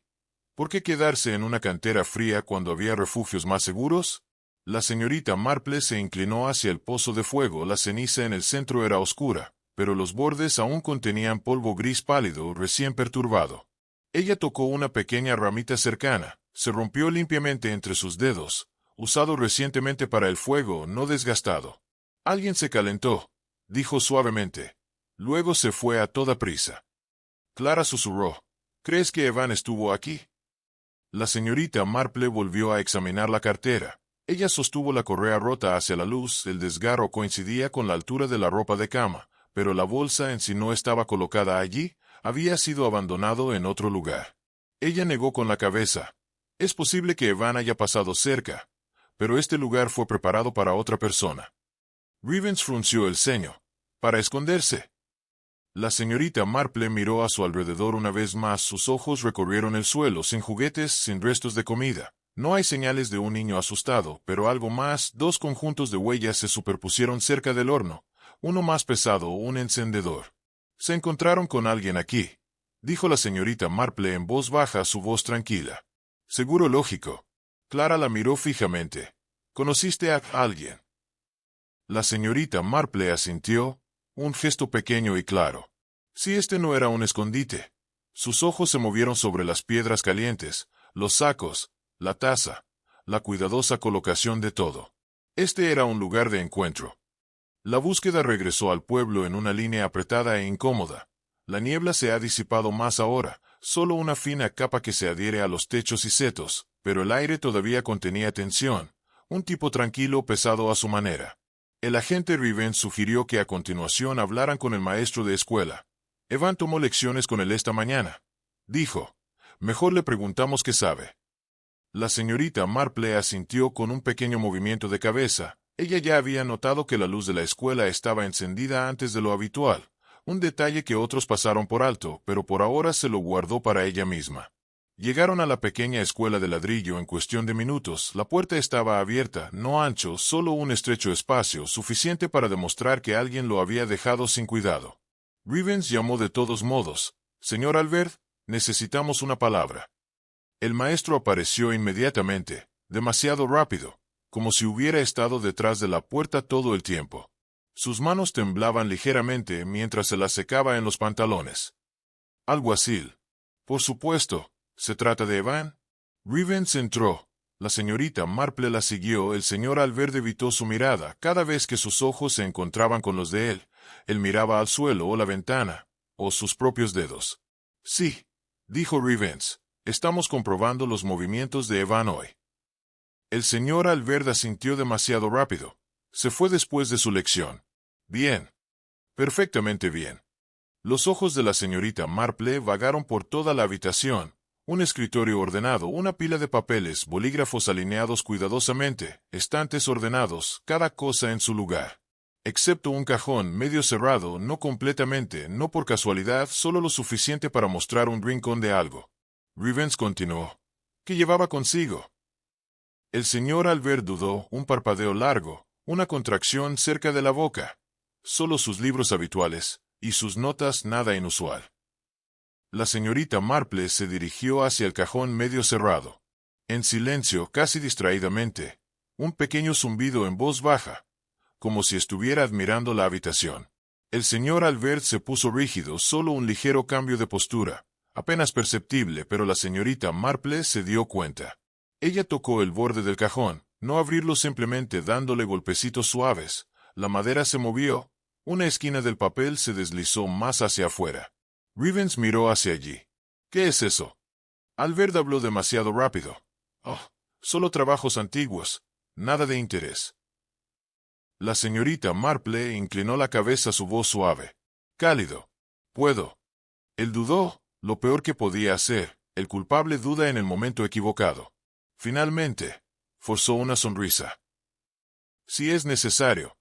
¿Por qué quedarse en una cantera fría cuando había refugios más seguros? La señorita Marple se inclinó hacia el pozo de fuego. La ceniza en el centro era oscura, pero los bordes aún contenían polvo gris pálido, recién perturbado. Ella tocó una pequeña ramita cercana, se rompió limpiamente entre sus dedos, usado recientemente para el fuego, no desgastado. «Alguien se calentó», dijo suavemente. Luego se fue a toda prisa. Clara susurró. «¿Crees que Evan estuvo aquí?» La señorita Marple volvió a examinar la cartera. Ella sostuvo la correa rota hacia la luz. El desgarro coincidía con la altura de la ropa de cama, pero la bolsa en sí no estaba colocada allí, había sido abandonado en otro lugar. Ella negó con la cabeza. «Es posible que Evan haya pasado cerca, pero este lugar fue preparado para otra persona». Revens frunció el ceño. «¿Para esconderse?» La señorita Marple miró a su alrededor una vez más. Sus ojos recorrieron el suelo, sin juguetes, sin restos de comida. No hay señales de un niño asustado, pero algo más. Dos conjuntos de huellas se superpusieron cerca del horno. Uno más pesado, un encendedor. «Se encontraron con alguien aquí», dijo la señorita Marple en voz baja, su voz tranquila. «Seguro lógico». Clara la miró fijamente. «¿Conociste a alguien?» La señorita Marple asintió. un gesto pequeño y claro. Si este no era un escondite. Sus ojos se movieron sobre las piedras calientes, los sacos, la taza, la cuidadosa colocación de todo. Este era un lugar de encuentro. La búsqueda regresó al pueblo en una línea apretada e incómoda. La niebla se ha disipado más ahora, solo una fina capa que se adhiere a los techos y setos, pero el aire todavía contenía tensión, un tipo tranquilo pesado a su manera. El agente Rivens sugirió que a continuación hablaran con el maestro de escuela. Evan tomó lecciones con él esta mañana. Dijo, mejor le preguntamos qué sabe. La señorita Marple asintió con un pequeño movimiento de cabeza. Ella ya había notado que la luz de la escuela estaba encendida antes de lo habitual, un detalle que otros pasaron por alto, pero por ahora se lo guardó para ella misma. Llegaron a la pequeña escuela de ladrillo en cuestión de minutos. La puerta estaba abierta, no ancho, solo un estrecho espacio, suficiente para demostrar que alguien lo había dejado sin cuidado. Rivens llamó de todos modos. «Señor Albert, necesitamos una palabra». El maestro apareció inmediatamente, demasiado rápido, como si hubiera estado detrás de la puerta todo el tiempo. Sus manos temblaban ligeramente mientras se las secaba en los pantalones. Alguacil. Por supuesto, ¿se trata de Evan? Rivens entró. La señorita Marple la siguió. El señor Albert evitó su mirada cada vez que sus ojos se encontraban con los de él. Él miraba al suelo o la ventana, o sus propios dedos. Sí, dijo Rivens. Estamos comprobando los movimientos de Evan hoy. El señor Albert asintió demasiado rápido. Se fue después de su lección. Bien. Perfectamente bien. Los ojos de la señorita Marple vagaron por toda la habitación. Un escritorio ordenado, una pila de papeles, bolígrafos alineados cuidadosamente, estantes ordenados, cada cosa en su lugar. Excepto un cajón medio cerrado, no completamente, no por casualidad, solo lo suficiente para mostrar un rincón de algo. Rivens continuó. ¿Qué llevaba consigo? El señor Albert dudó, un parpadeo largo, una contracción cerca de la boca. Solo sus libros habituales, y sus notas nada inusual. La señorita Marple se dirigió hacia el cajón medio cerrado. En silencio, casi distraídamente, un pequeño zumbido en voz baja, como si estuviera admirando la habitación. El señor Albert se puso rígido, solo un ligero cambio de postura. Apenas perceptible, pero la señorita Marple se dio cuenta. Ella tocó el borde del cajón, no abrirlo simplemente dándole golpecitos suaves. La madera se movió, una esquina del papel se deslizó más hacia afuera. Rivens miró hacia allí. ¿Qué es eso? Albert habló demasiado rápido. Oh, solo trabajos antiguos, nada de interés. La señorita Marple inclinó la cabeza, su voz suave. Cálido. Puedo. Él dudó. Lo peor que podía hacer, el culpable duda en el momento equivocado. Finalmente, forzó una sonrisa. Si es necesario.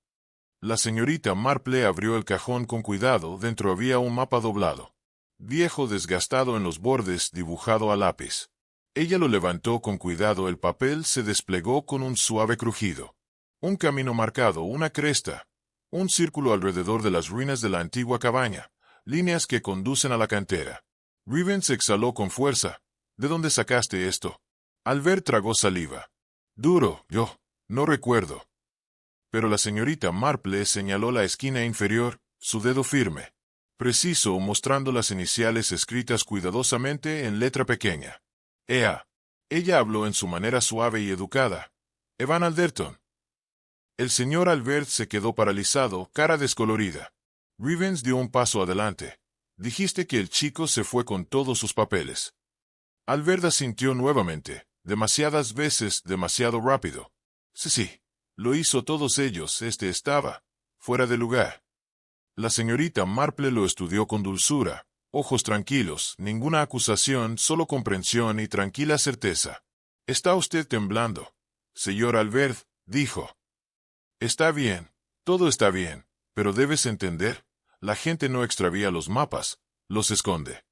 La señorita Marple abrió el cajón con cuidado. Dentro había un mapa doblado. Viejo, desgastado en los bordes, dibujado a lápiz. Ella lo levantó con cuidado. El papel se desplegó con un suave crujido. Un camino marcado, una cresta. Un círculo alrededor de las ruinas de la antigua cabaña. Líneas que conducen a la cantera. Rivens exhaló con fuerza. ¿De dónde sacaste esto? Albert tragó saliva. Duro, yo. No recuerdo. Pero la señorita Marple señaló la esquina inferior, su dedo firme. Preciso, mostrando las iniciales escritas cuidadosamente en letra pequeña. Ea. Ella habló en su manera suave y educada. Evan Alderton. El señor Albert se quedó paralizado, cara descolorida. Rivens dio un paso adelante. Dijiste que el chico se fue con todos sus papeles. Albert asintió nuevamente, demasiadas veces, demasiado rápido. Sí, lo hizo todos ellos. Estaba fuera de lugar. La señorita Marple lo estudió con dulzura, ojos tranquilos, ninguna acusación, solo comprensión y tranquila certeza. Está usted temblando, señor Albert, dijo. Está bien, todo está bien, pero debes entender. La gente no extravía los mapas, los esconde.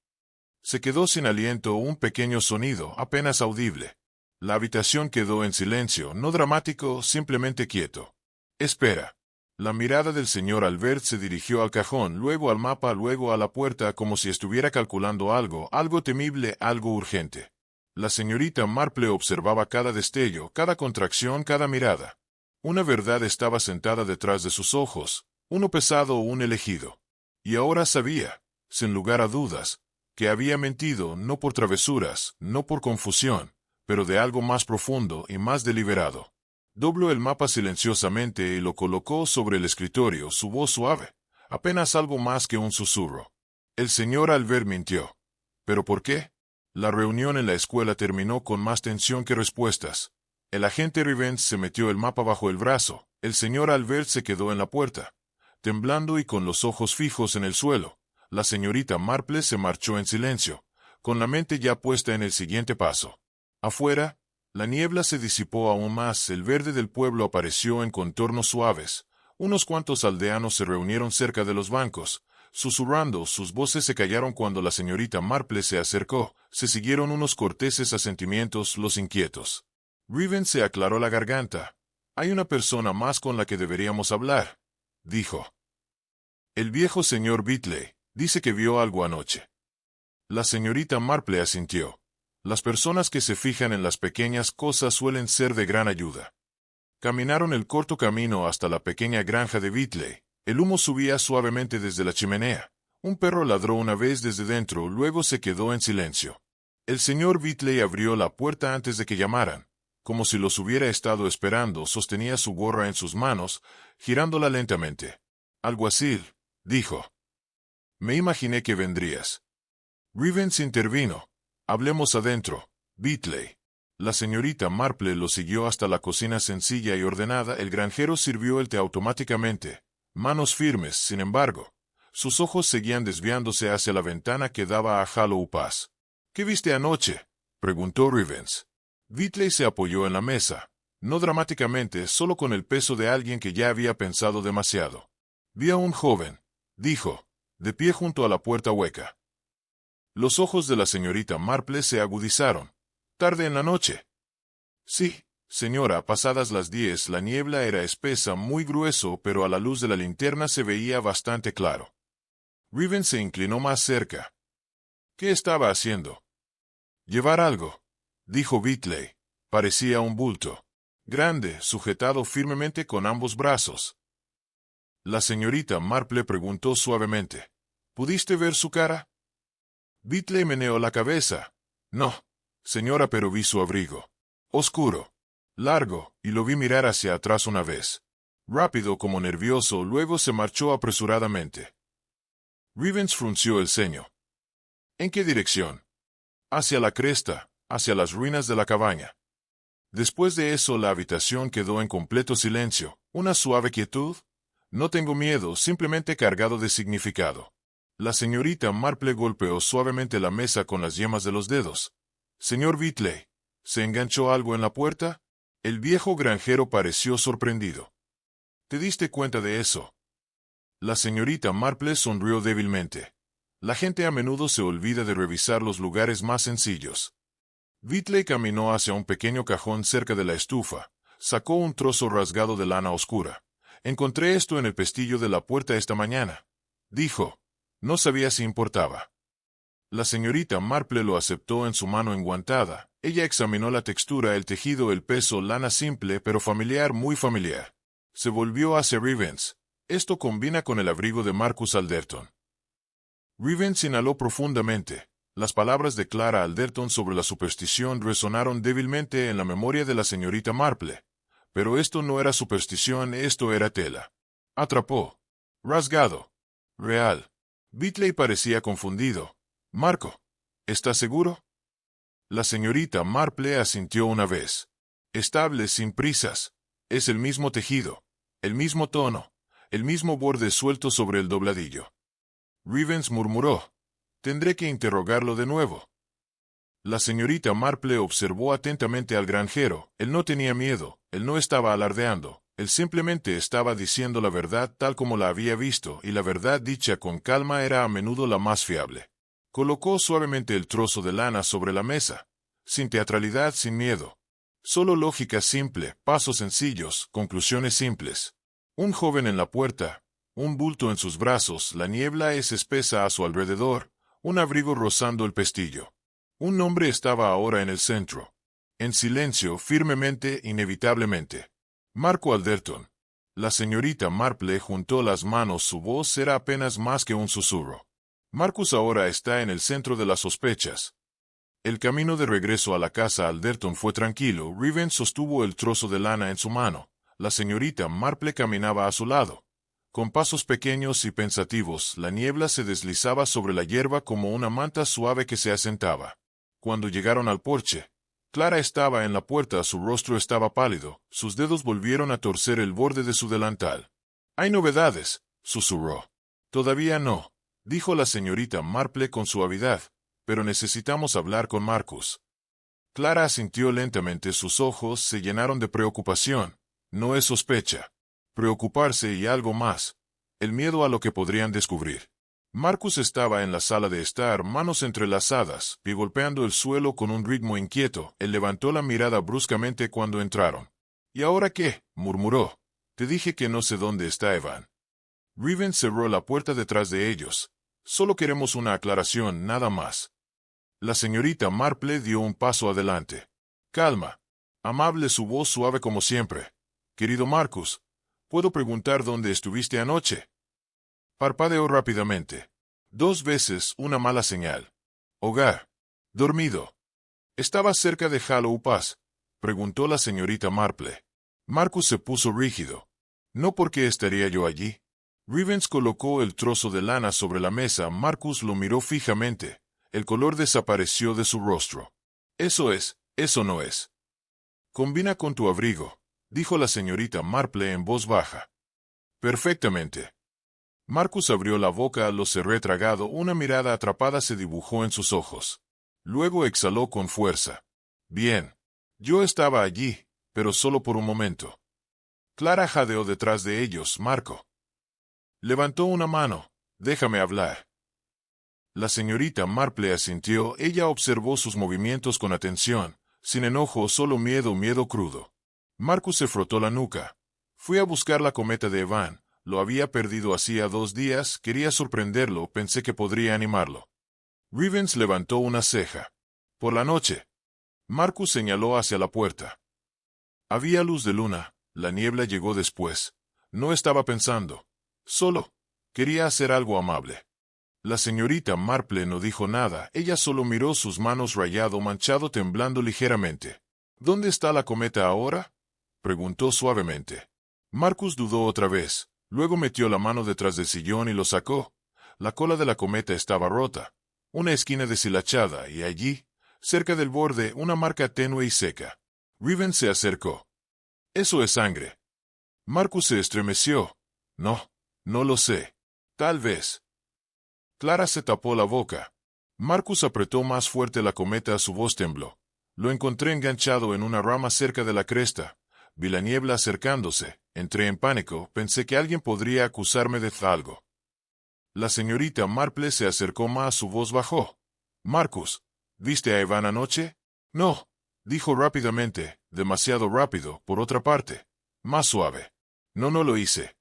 Se quedó sin aliento, un pequeño sonido, apenas audible. La habitación quedó en silencio, no dramático, simplemente quieto. Espera. La mirada del señor Albert se dirigió al cajón, luego al mapa, luego a la puerta, como si estuviera calculando algo, algo temible, algo urgente. La señorita Marple observaba cada destello, cada contracción, cada mirada. Una verdad estaba sentada detrás de sus ojos, Uno pesado o un elegido. Y ahora sabía, sin lugar a dudas, que había mentido no por travesuras, no por confusión, pero de algo más profundo y más deliberado. Dobló el mapa silenciosamente y lo colocó sobre el escritorio, su voz suave, apenas algo más que un susurro. El señor Albert mintió. ¿Pero por qué? La reunión en la escuela terminó con más tensión que respuestas. El agente Rivens se metió el mapa bajo el brazo. El señor Albert se quedó en la puerta, temblando y con los ojos fijos en el suelo. La señorita Marple se marchó en silencio, con la mente ya puesta en el siguiente paso. Afuera, la niebla se disipó aún más, el verde del pueblo apareció en contornos suaves. Unos cuantos aldeanos se reunieron cerca de los bancos, susurrando, sus voces se callaron cuando la señorita Marple se acercó, se siguieron unos corteses asentimientos, los inquietos. Rivens se aclaró la garganta. Hay una persona más con la que deberíamos hablar, dijo. El viejo señor Bitley dice que vio algo anoche. La señorita Marple asintió. Las personas que se fijan en las pequeñas cosas suelen ser de gran ayuda. Caminaron el corto camino hasta la pequeña granja de Bitley. El humo subía suavemente desde la chimenea. Un perro ladró una vez desde dentro, luego se quedó en silencio. El señor Bitley abrió la puerta antes de que llamaran. Como si los hubiera estado esperando, sostenía su gorra en sus manos, girándola lentamente. Alguacil, dijo. Me imaginé que vendrías. Rivens intervino. Hablemos adentro, Bitley. La señorita Marple lo siguió hasta la cocina sencilla y ordenada. El granjero sirvió el té automáticamente. Manos firmes, sin embargo. Sus ojos seguían desviándose hacia la ventana que daba a Hollow Pass. ¿Qué viste anoche?, preguntó Rivens. Bitley se apoyó en la mesa. No dramáticamente, solo con el peso de alguien que ya había pensado demasiado. Vi a un joven, dijo, de pie junto a la puerta hueca. Los ojos de la señorita Marple se agudizaron. ¿Tarde en la noche? Sí, señora, pasadas las 10, la niebla era espesa, muy grueso, pero a la luz de la linterna se veía bastante claro. Rivens se inclinó más cerca. ¿Qué estaba haciendo? Llevar algo, dijo Bitley. Parecía un bulto. Grande, sujetado firmemente con ambos brazos. La señorita Marple preguntó suavemente. ¿Pudiste ver su cara? Bitley meneó la cabeza. No, señora, pero vi su abrigo. Oscuro, largo, y lo vi mirar hacia atrás una vez. Rápido como nervioso, luego se marchó apresuradamente. Rivens frunció el ceño. ¿En qué dirección? Hacia la cresta, hacia las ruinas de la cabaña. Después de eso la habitación quedó en completo silencio, una suave quietud. No tengo miedo, simplemente cargado de significado. La señorita Marple golpeó suavemente la mesa con las yemas de los dedos. Señor Bitley, ¿se enganchó algo en la puerta? El viejo granjero pareció sorprendido. ¿Te diste cuenta de eso? La señorita Marple sonrió débilmente. La gente a menudo se olvida de revisar los lugares más sencillos. Bitley caminó hacia un pequeño cajón cerca de la estufa. Sacó un trozo rasgado de lana oscura. Encontré esto en el pestillo de la puerta esta mañana, dijo. No sabía si importaba. La señorita Marple lo aceptó en su mano enguantada. Ella examinó la textura, el tejido, el peso, lana simple pero familiar, muy familiar. Se volvió hacia Rivens. Esto combina con el abrigo de Marcus Alderton. Rivens inhaló profundamente. Las palabras de Clara Alderton sobre la superstición resonaron débilmente en la memoria de la señorita Marple. Pero esto no era superstición, esto era tela. Atrapó. Rasgado. Real. Bitley parecía confundido. Marco, ¿estás seguro? La señorita Marple asintió una vez. Estable, sin prisas. Es el mismo tejido, el mismo tono, el mismo borde suelto sobre el dobladillo. Rivens murmuró. Tendré que interrogarlo de nuevo. La señorita Marple observó atentamente al granjero. Él no tenía miedo, él no estaba alardeando. Él simplemente estaba diciendo la verdad tal como la había visto, y la verdad dicha con calma era a menudo la más fiable. Colocó suavemente el trozo de lana sobre la mesa, sin teatralidad, sin miedo. Solo lógica simple, pasos sencillos, conclusiones simples. Un joven en la puerta, un bulto en sus brazos, la niebla es espesa a su alrededor, un abrigo rozando el pestillo. Un hombre estaba ahora en el centro. En silencio, firmemente, inevitablemente. Marco Alderton. La señorita Marple juntó las manos, su voz era apenas más que un susurro. Marcus ahora está en el centro de las sospechas. El camino de regreso a la casa Alderton fue tranquilo. Riven sostuvo el trozo de lana en su mano. La señorita Marple caminaba a su lado. Con pasos pequeños y pensativos, la niebla se deslizaba sobre la hierba como una manta suave que se asentaba. Cuando llegaron al porche, Clara estaba en la puerta, su rostro estaba pálido, sus dedos volvieron a torcer el borde de su delantal. «¿Hay novedades?», susurró. «Todavía no», dijo la señorita Marple con suavidad, «pero necesitamos hablar con Marcus». Clara asintió lentamente, sus ojos se llenaron de preocupación. «No es sospecha. Preocuparse y algo más. El miedo a lo que podrían descubrir». Marcus estaba en la sala de estar, manos entrelazadas, y golpeando el suelo con un ritmo inquieto. Él levantó la mirada bruscamente cuando entraron. «¿Y ahora qué?», murmuró. «Te dije que no sé dónde está Evan». Riven cerró la puerta detrás de ellos. «Solo queremos una aclaración, nada más». La señorita Marple dio un paso adelante. «Calma». Amable, su voz suave como siempre. «Querido Marcus, ¿puedo preguntar dónde estuviste anoche?». Parpadeó rápidamente. 2 veces, una mala señal. «Hogar. Dormido». «¿Estabas cerca de Hollow Pass?», preguntó la señorita Marple. Marcus se puso rígido. «No, porque estaría yo allí». Rivens colocó el trozo de lana sobre la mesa. Marcus lo miró fijamente. El color desapareció de su rostro. «Eso no es». «Combina con tu abrigo», dijo la señorita Marple en voz baja. «Perfectamente». Marcus abrió la boca, lo cerró tragado, una mirada atrapada se dibujó en sus ojos. Luego exhaló con fuerza. «Bien. Yo estaba allí, pero solo por un momento». Clara jadeó detrás de ellos. «Marco». Levantó una mano. «Déjame hablar». La señorita Marple asintió. Ella observó sus movimientos con atención, sin enojo, solo miedo crudo. Marcus se frotó la nuca. «Fui a buscar la cometa de Evan. Lo había perdido hacía 2 días, quería sorprenderlo, pensé que podría animarlo». Rivens levantó una ceja. «¿Por la noche?». Marcus señaló hacia la puerta. Había luz de luna, la niebla llegó después. No estaba pensando. Solo quería hacer algo amable. La señorita Marple no dijo nada, ella solo miró sus manos rayado, manchado, temblando ligeramente. «¿Dónde está la cometa ahora?», preguntó suavemente. Marcus dudó otra vez. Luego metió la mano detrás del sillón y lo sacó. La cola de la cometa estaba rota, una esquina deshilachada, y allí, cerca del borde, una marca tenue y seca. Riven se acercó. «Eso es sangre». Marcus se estremeció. «No, no lo sé. Tal vez». Clara se tapó la boca. Marcus apretó más fuerte la cometa, su voz tembló. «Lo encontré enganchado en una rama cerca de la cresta. Vi la niebla acercándose. Entré en pánico, pensé que alguien podría acusarme de algo». La señorita Marple se acercó más, su voz bajó. «Marcus, ¿viste a Evan anoche?». «No», dijo rápidamente, demasiado rápido, por otra parte. Más suave. «No lo hice».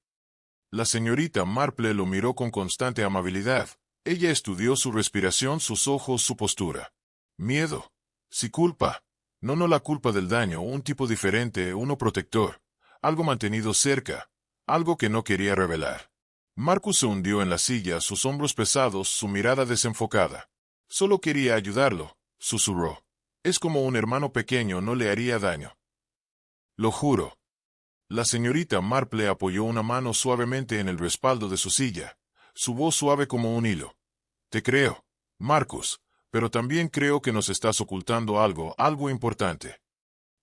La señorita Marple lo miró con constante amabilidad. Ella estudió su respiración, sus ojos, su postura. «Miedo. Sí, culpa. No la culpa del daño, un tipo diferente, uno protector. Algo mantenido cerca. Algo que no quería revelar». Marcus se hundió en la silla, sus hombros pesados, su mirada desenfocada. «Solo quería ayudarlo», susurró. «Es como un hermano pequeño, no le haría daño». «Lo juro». La señorita Marple apoyó una mano suavemente en el respaldo de su silla, su voz suave como un hilo. «Te creo, Marcus, pero también creo que nos estás ocultando algo importante».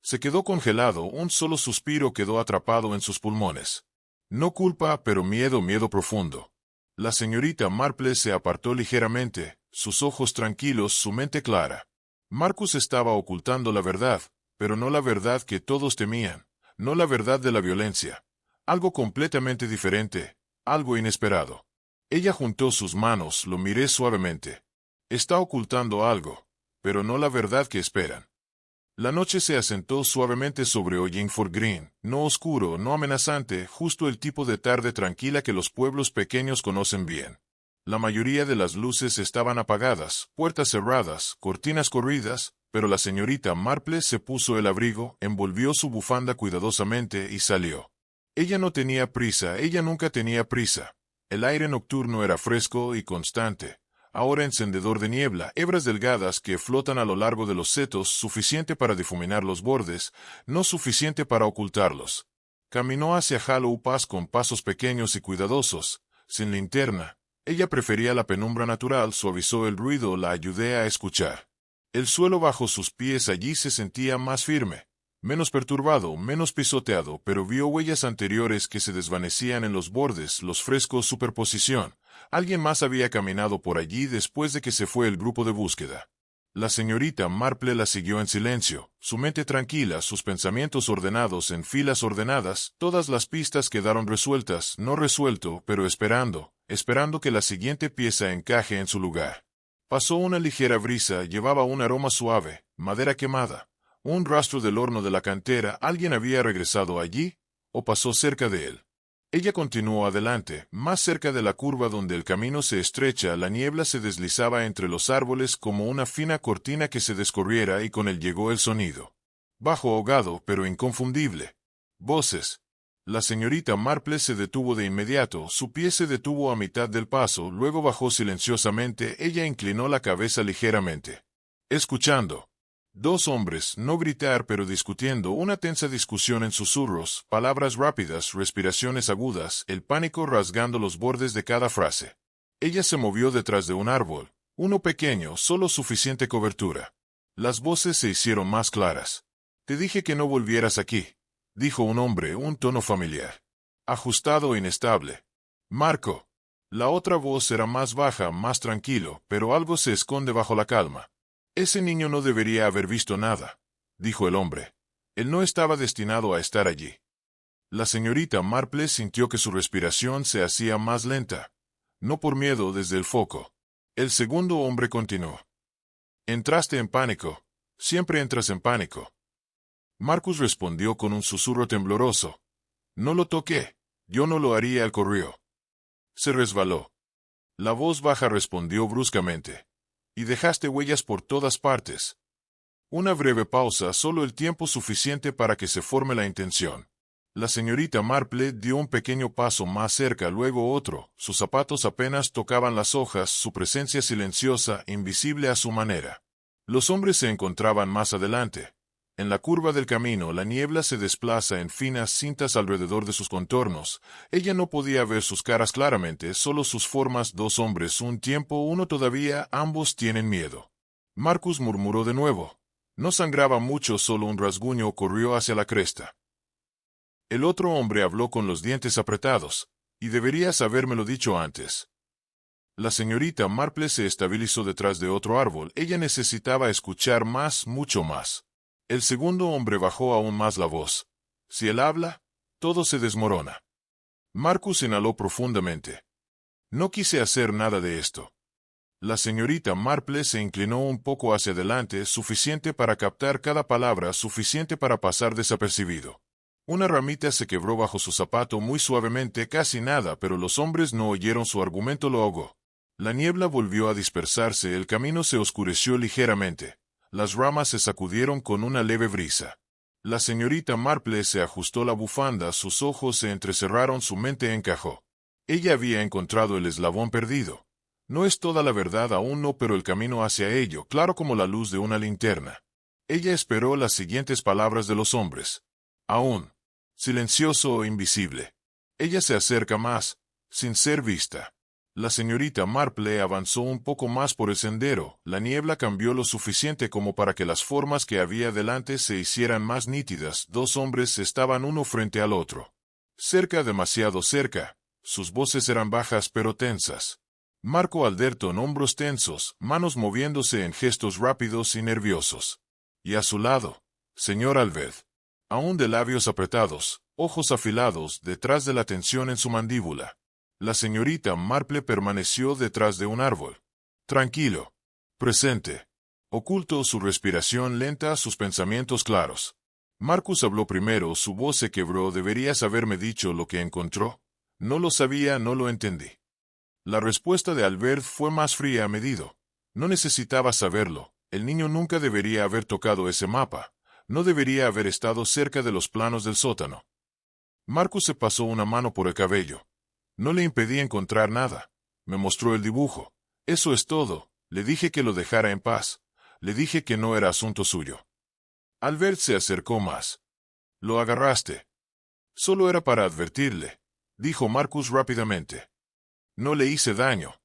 Se quedó congelado, un solo suspiro quedó atrapado en sus pulmones. No culpa, pero miedo profundo. La señorita Marple se apartó ligeramente, sus ojos tranquilos, su mente clara. Marcus estaba ocultando la verdad, pero no la verdad que todos temían, no la verdad de la violencia. Algo completamente diferente, algo inesperado. Ella juntó sus manos, lo miré suavemente. Está ocultando algo, pero no la verdad que esperan. La noche se asentó suavemente sobre Hollingford Green, no oscuro, no amenazante, justo el tipo de tarde tranquila que los pueblos pequeños conocen bien. La mayoría de las luces estaban apagadas, puertas cerradas, cortinas corridas, pero la señorita Marple se puso el abrigo, envolvió su bufanda cuidadosamente y salió. Ella no tenía prisa, ella nunca tenía prisa. El aire nocturno era fresco y constante, ahora encendedor de niebla, hebras delgadas que flotan a lo largo de los setos, suficiente para difuminar los bordes, no suficiente para ocultarlos. Caminó hacia Hollow Pass con pasos pequeños y cuidadosos, sin linterna. Ella prefería la penumbra natural, suavizó el ruido, la ayudé a escuchar. El suelo bajo sus pies allí se sentía más firme, menos perturbado, menos pisoteado, pero vio huellas anteriores que se desvanecían en los bordes, los frescos superposición. Alguien más había caminado por allí después de que se fue el grupo de búsqueda. La señorita Marple la siguió en silencio, su mente tranquila, sus pensamientos ordenados en filas ordenadas, todas las pistas quedaron resueltas, no resuelto, pero esperando que la siguiente pieza encaje en su lugar. Pasó una ligera brisa, llevaba un aroma suave, madera quemada, un rastro del horno de la cantera. ¿Alguien había regresado allí? ¿O pasó cerca de él? Ella continuó adelante, más cerca de la curva donde el camino se estrecha, la niebla se deslizaba entre los árboles como una fina cortina que se descorriera y con él llegó el sonido. Bajo, ahogado, pero inconfundible. Voces. La señorita Marple se detuvo de inmediato, su pie se detuvo a mitad del paso, luego bajó silenciosamente, ella inclinó la cabeza ligeramente. Escuchando. Dos hombres, no gritar pero discutiendo, una tensa discusión en susurros, palabras rápidas, respiraciones agudas, el pánico rasgando los bordes de cada frase. Ella se movió detrás de un árbol, uno pequeño, solo suficiente cobertura. Las voces se hicieron más claras. Te dije que no volvieras aquí, dijo un hombre, un tono familiar. Ajustado e inestable. Marco. La otra voz era más baja, más tranquilo, pero algo se esconde bajo la calma. Ese niño no debería haber visto nada, dijo el hombre. Él no estaba destinado a estar allí. La señorita Marple sintió que su respiración se hacía más lenta. No por miedo desde el foco. El segundo hombre continuó. Entraste en pánico. Siempre entras en pánico. Marcus respondió con un susurro tembloroso. No lo toqué. Yo no lo haría, él corrió. Se resbaló. La voz baja respondió bruscamente. Y dejaste huellas por todas partes. Una breve pausa, solo el tiempo suficiente para que se forme la intención. La señorita Marple dio un pequeño paso más cerca, luego otro. Sus zapatos apenas tocaban las hojas, su presencia silenciosa, invisible a su manera. Los hombres se encontraban más adelante. En la curva del camino, la niebla se desplaza en finas cintas alrededor de sus contornos. Ella no podía ver sus caras claramente, solo sus formas. Dos hombres, un tiempo, uno todavía, ambos tienen miedo. Marcus murmuró de nuevo. No sangraba mucho, solo un rasguño corrió hacia la cresta. El otro hombre habló con los dientes apretados. Y deberías habérmelo dicho antes. La señorita Marple se estabilizó detrás de otro árbol. Ella necesitaba escuchar más, mucho más. El segundo hombre bajó aún más la voz. Si él habla, todo se desmorona. Marcus inhaló profundamente. No quise hacer nada de esto. La señorita Marple se inclinó un poco hacia adelante, suficiente para captar cada palabra, suficiente para pasar desapercibido. Una ramita se quebró bajo su zapato muy suavemente, casi nada, pero los hombres no oyeron su argumento, lo ahogó. La niebla volvió a dispersarse, el camino se oscureció ligeramente. Las ramas se sacudieron con una leve brisa. La señorita Marple se ajustó la bufanda, sus ojos se entrecerraron, su mente encajó. Ella había encontrado el eslabón perdido. No es toda la verdad aún no, pero el camino hacia ello, claro como la luz de una linterna. Ella esperó las siguientes palabras de los hombres. Aún. Silencioso e invisible. Ella se acerca más, sin ser vista. La señorita Marple avanzó un poco más por el sendero. La niebla cambió lo suficiente como para que las formas que había delante se hicieran más nítidas. Dos hombres estaban uno frente al otro. Cerca, demasiado cerca. Sus voces eran bajas pero tensas. Marco Alderton, hombros tensos, manos moviéndose en gestos rápidos y nerviosos. Y a su lado, señor Alved. Aún de labios apretados, ojos afilados, detrás de la tensión en su mandíbula. La señorita Marple permaneció detrás de un árbol. Tranquilo. Presente. Oculto, su respiración lenta, sus pensamientos claros. Marcus habló primero, su voz se quebró. ¿Deberías haberme dicho lo que encontró? No lo sabía, no lo entendí. La respuesta de Albert fue más fría a medido. No necesitaba saberlo. El niño nunca debería haber tocado ese mapa. No debería haber estado cerca de los planos del sótano. Marcus se pasó una mano por el cabello. No le impedí encontrar nada. Me mostró el dibujo. Eso es todo. Le dije que lo dejara en paz. Le dije que no era asunto suyo. Albert se acercó más. Lo agarraste. Solo era para advertirle, dijo Marcus rápidamente. No le hice daño.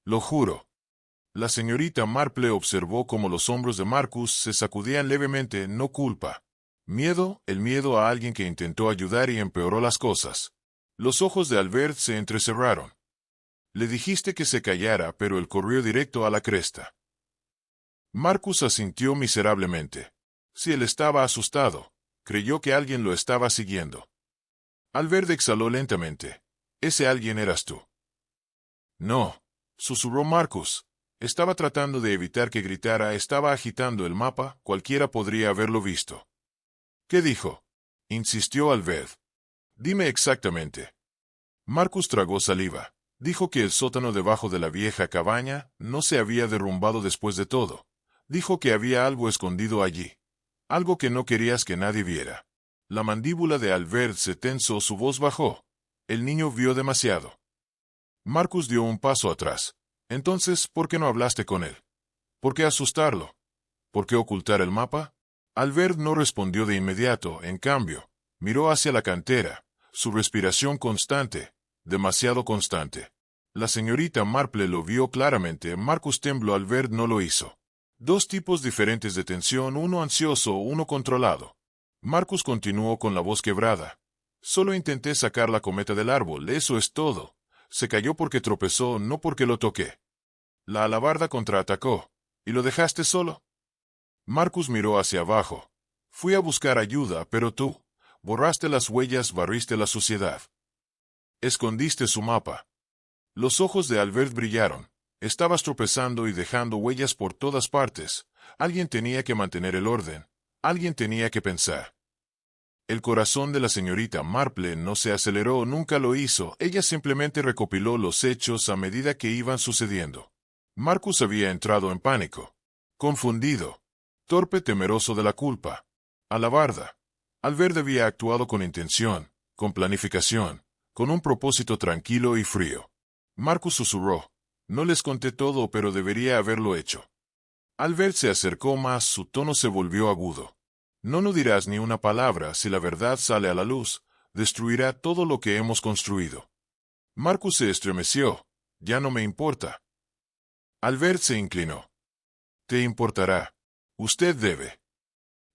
Lo juro. La señorita Marple observó cómo los hombros de Marcus se sacudían levemente, no culpa. Miedo, el miedo a alguien que intentó ayudar y empeoró las cosas. Los ojos de Albert se entrecerraron. Le dijiste que se callara, pero él corrió directo a la cresta. Marcus asintió miserablemente. Si él estaba asustado, creyó que alguien lo estaba siguiendo. Albert exhaló lentamente. Ese alguien eras tú. No, susurró Marcus. Estaba tratando de evitar que gritara, estaba agitando el mapa, cualquiera podría haberlo visto. ¿Qué dijo? Insistió Albert. Dime exactamente. Marcus tragó saliva. Dijo que el sótano debajo de la vieja cabaña no se había derrumbado después de todo. Dijo que había algo escondido allí. Algo que no querías que nadie viera. La mandíbula de Albert se tensó, su voz bajó. El niño vio demasiado. Marcus dio un paso atrás. Entonces, ¿por qué no hablaste con él? ¿Por qué asustarlo? ¿Por qué ocultar el mapa? Albert no respondió de inmediato, en cambio, miró hacia la cantera, su respiración constante, demasiado constante. La señorita Marple lo vio claramente, Marcus tembló, Albert no lo hizo. Dos tipos diferentes de tensión, uno ansioso, uno controlado. Marcus continuó con la voz quebrada. Solo intenté sacar la cometa del árbol, eso es todo. Se cayó porque tropezó, no porque lo toqué. La alabarda contraatacó. ¿Y lo dejaste solo? Marcus miró hacia abajo. Fui a buscar ayuda, pero tú borraste las huellas, barriste la suciedad. Escondiste su mapa. Los ojos de Albert brillaron. Estabas tropezando y dejando huellas por todas partes. Alguien tenía que mantener el orden. Alguien tenía que pensar. El corazón de la señorita Marple no se aceleró, nunca lo hizo, ella simplemente recopiló los hechos a medida que iban sucediendo. Marcus había entrado en pánico. Confundido. Torpe, temeroso de la culpa. Alabarda. Albert había actuado con intención, con planificación, con un propósito tranquilo y frío. Marcus susurró. No les conté todo, pero debería haberlo hecho. Albert se acercó más, su tono se volvió agudo. No dirás ni una palabra, si la verdad sale a la luz, destruirá todo lo que hemos construido. Marcus se estremeció. Ya no me importa. Albert se inclinó. Te importará. Usted debe.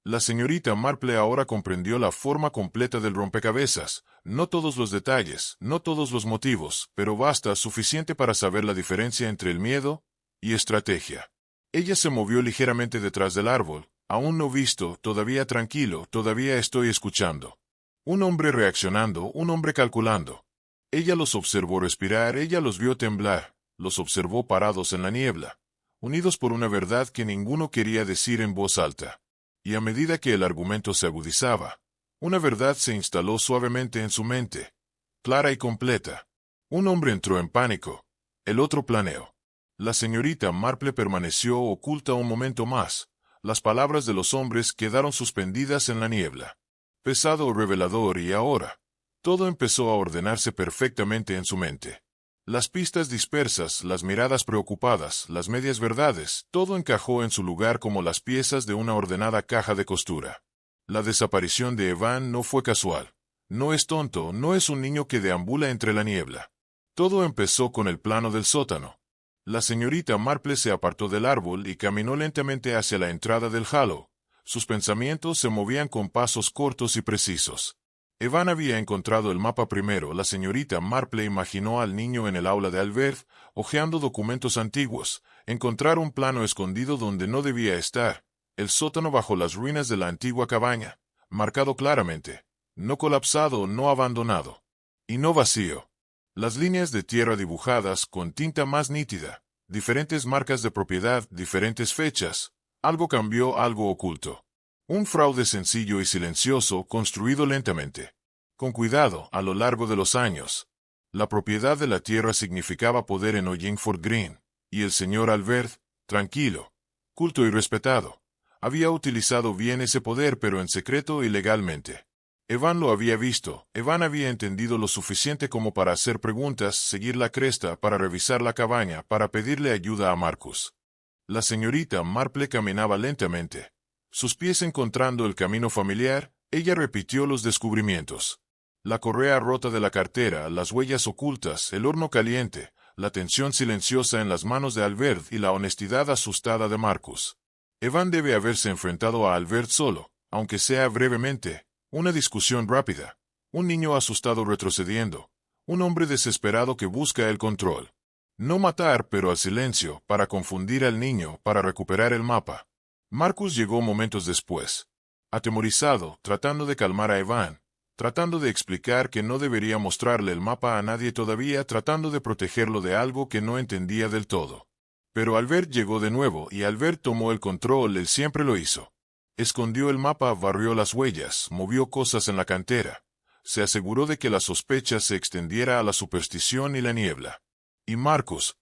La señorita Marple ahora comprendió la forma completa del rompecabezas, no todos los detalles, no todos los motivos, pero basta suficiente para saber la diferencia entre el miedo y estrategia. Ella se movió ligeramente detrás del árbol. Aún no visto, todavía tranquilo, todavía estoy escuchando. Un hombre reaccionando, un hombre calculando. Ella los observó respirar, ella los vio temblar, los observó parados en la niebla, unidos por una verdad que ninguno quería decir en voz alta. Y a medida que el argumento se agudizaba, una verdad se instaló suavemente en su mente, clara y completa. Un hombre entró en pánico, el otro planeó. La señorita Marple permaneció oculta un momento más. Las palabras de los hombres quedaron suspendidas en la niebla. Pesado o revelador, y ahora, todo empezó a ordenarse perfectamente en su mente. Las pistas dispersas, las miradas preocupadas, las medias verdades, todo encajó en su lugar como las piezas de una ordenada caja de costura. La desaparición de Evan no fue casual. No es tonto, no es un niño que deambula entre la niebla. Todo empezó con el plano del sótano. La señorita Marple se apartó del árbol y caminó lentamente hacia la entrada del Hollow. Sus pensamientos se movían con pasos cortos y precisos. Evan había encontrado el mapa primero. La señorita Marple imaginó al niño en el aula de Albert, hojeando documentos antiguos, encontrar un plano escondido donde no debía estar, el sótano bajo las ruinas de la antigua cabaña, marcado claramente, no colapsado, no abandonado, y no vacío. Las líneas de tierra dibujadas con tinta más nítida, diferentes marcas de propiedad, diferentes fechas. Algo cambió, algo oculto. Un fraude sencillo y silencioso construido lentamente. Con cuidado, a lo largo de los años. La propiedad de la tierra significaba poder en Hollingford Green, y el señor Albert, tranquilo, culto y respetado, había utilizado bien ese poder pero en secreto y legalmente. Evan lo había visto. Evan había entendido lo suficiente como para hacer preguntas, seguir la cresta, para revisar la cabaña, para pedirle ayuda a Marcus. La señorita Marple caminaba lentamente. Sus pies encontrando el camino familiar, ella repitió los descubrimientos. La correa rota de la cartera, las huellas ocultas, el horno caliente, la tensión silenciosa en las manos de Albert y la honestidad asustada de Marcus. Evan debe haberse enfrentado a Albert solo, aunque sea brevemente. Una discusión rápida. Un niño asustado retrocediendo. Un hombre desesperado que busca el control. No matar, pero al silencio, para confundir al niño, para recuperar el mapa. Marcus llegó momentos después. Atemorizado, tratando de calmar a Evan. Tratando de explicar que no debería mostrarle el mapa a nadie todavía, tratando de protegerlo de algo que no entendía del todo. Pero Albert llegó de nuevo y Albert tomó el control, él siempre lo hizo. Escondió el mapa, barrió las huellas, movió cosas en la cantera. Se aseguró de que la sospecha se extendiera a la superstición y la niebla. Y Marcus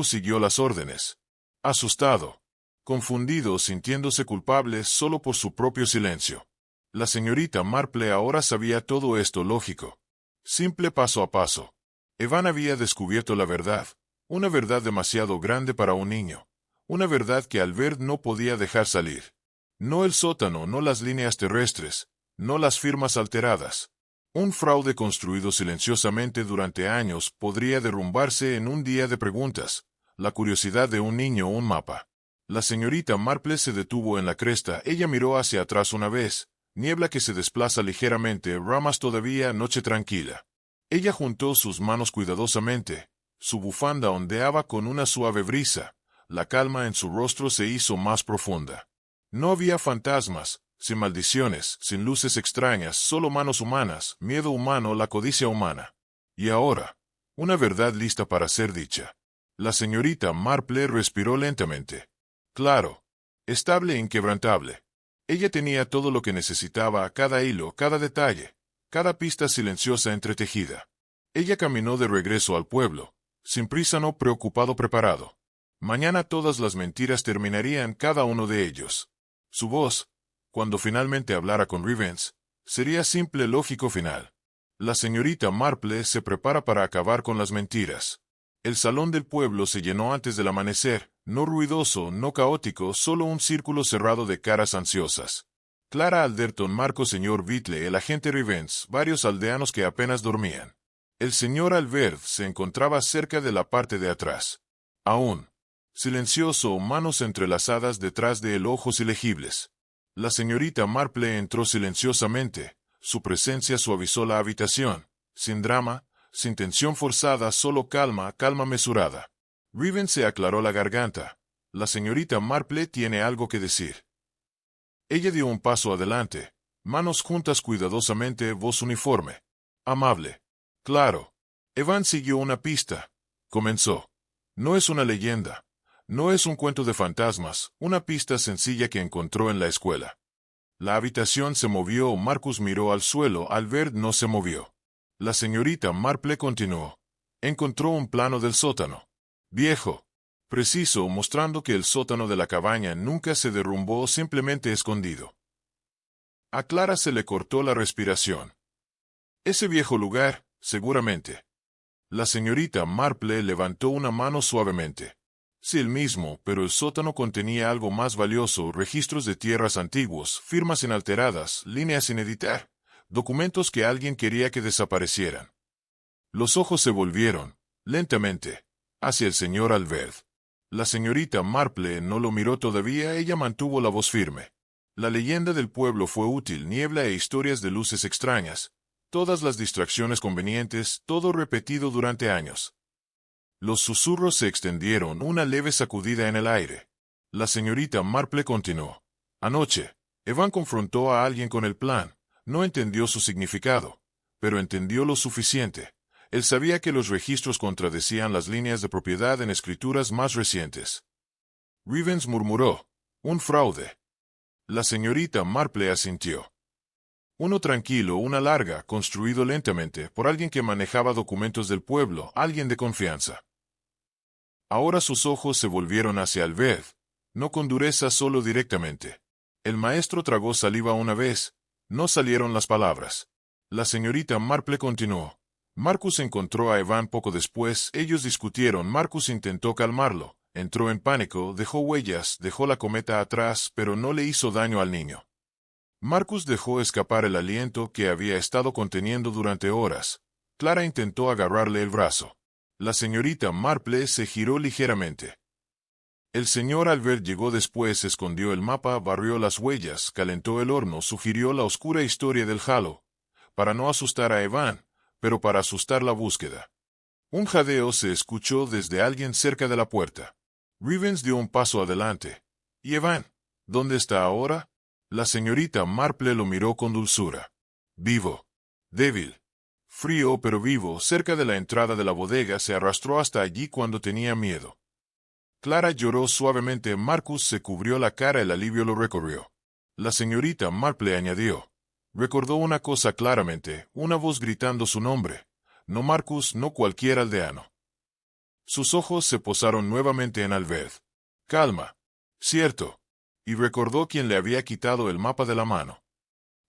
siguió las órdenes. Asustado. Confundido, sintiéndose culpable solo por su propio silencio. La señorita Marple ahora sabía todo esto lógico. Simple paso a paso. Evan había descubierto la verdad. Una verdad demasiado grande para un niño. Una verdad que Albert no podía dejar salir. No el sótano, no las líneas terrestres, no las firmas alteradas. Un fraude construido silenciosamente durante años podría derrumbarse en un día de preguntas. La curiosidad de un niño, un mapa. La señorita Marple se detuvo en la cresta, ella miró hacia atrás una vez. Niebla que se desplaza ligeramente, ramas todavía, noche tranquila. Ella juntó sus manos cuidadosamente. Su bufanda ondeaba con una suave brisa. La calma en su rostro se hizo más profunda. No había fantasmas, sin maldiciones, sin luces extrañas, solo manos humanas, miedo humano, la codicia humana. Y ahora, una verdad lista para ser dicha. La señorita Marple respiró lentamente. Claro. Estable e inquebrantable. Ella tenía todo lo que necesitaba, cada hilo, cada detalle, cada pista silenciosa entretejida. Ella caminó de regreso al pueblo, sin prisa, no preocupado, preparado. Mañana todas las mentiras terminarían, cada uno de ellos. Su voz, cuando finalmente hablara con Rivens, sería simple, lógico final. La señorita Marple se prepara para acabar con las mentiras. El salón del pueblo se llenó antes del amanecer, no ruidoso, no caótico, solo un círculo cerrado de caras ansiosas. Clara Alderton, Marco, señor Whitley, el agente Rivens, varios aldeanos que apenas dormían. El señor Albert se encontraba cerca de la parte de atrás. Aún. Silencioso, manos entrelazadas detrás de él, ojos ilegibles. La señorita Marple entró silenciosamente. Su presencia suavizó la habitación. Sin drama, sin tensión forzada, solo calma, calma mesurada. Rivens se aclaró la garganta. La señorita Marple tiene algo que decir. Ella dio un paso adelante. Manos juntas cuidadosamente, voz uniforme. Amable. Claro. Evan siguió una pista. Comenzó. No es una leyenda. No es un cuento de fantasmas, una pista sencilla que encontró en la escuela. La habitación se movió, Marcus miró al suelo, Albert no se movió. La señorita Marple continuó. Encontró un plano del sótano. Viejo. Preciso, mostrando que el sótano de la cabaña nunca se derrumbó, simplemente escondido. A Clara se le cortó la respiración. Ese viejo lugar, seguramente. La señorita Marple levantó una mano suavemente. Sí, el mismo, pero el sótano contenía algo más valioso, registros de tierras antiguos, firmas inalteradas, líneas sin editar, documentos que alguien quería que desaparecieran. Los ojos se volvieron, lentamente, hacia el señor Albert. La señorita Marple no lo miró todavía, ella mantuvo la voz firme. La leyenda del pueblo fue útil, niebla e historias de luces extrañas, todas las distracciones convenientes, todo repetido durante años. Los susurros se extendieron, una leve sacudida en el aire. La señorita Marple continuó. Anoche, Evan confrontó a alguien con el plan. No entendió su significado, pero entendió lo suficiente. Él sabía que los registros contradecían las líneas de propiedad en escrituras más recientes. Rivens murmuró. Un fraude. La señorita Marple asintió. Uno tranquilo, una larga, construido lentamente, por alguien que manejaba documentos del pueblo, alguien de confianza. Ahora sus ojos se volvieron hacia Albert, no con dureza, solo directamente. El maestro tragó saliva una vez. No salieron las palabras. La señorita Marple continuó. Marcus encontró a Evan poco después, ellos discutieron, Marcus intentó calmarlo, entró en pánico, dejó huellas, dejó la cometa atrás, pero no le hizo daño al niño. Marcus dejó escapar el aliento que había estado conteniendo durante horas. Clara intentó agarrarle el brazo. La señorita Marple se giró ligeramente. El señor Albert llegó después, escondió el mapa, barrió las huellas, calentó el horno, sugirió la oscura historia del halo, para no asustar a Evan, pero para asustar la búsqueda. Un jadeo se escuchó desde alguien cerca de la puerta. Rivens dio un paso adelante. ¿Y Evan? ¿Dónde está ahora? La señorita Marple lo miró con dulzura. Vivo. Débil. Frío pero vivo, cerca de la entrada de la bodega, se arrastró hasta allí cuando tenía miedo. Clara lloró suavemente, Marcus se cubrió la cara, el alivio lo recorrió. La señorita Marple añadió. Recordó una cosa claramente, una voz gritando su nombre. No Marcus, no cualquier aldeano. Sus ojos se posaron nuevamente en Albert. Calma. Cierto. Y recordó quién le había quitado el mapa de la mano.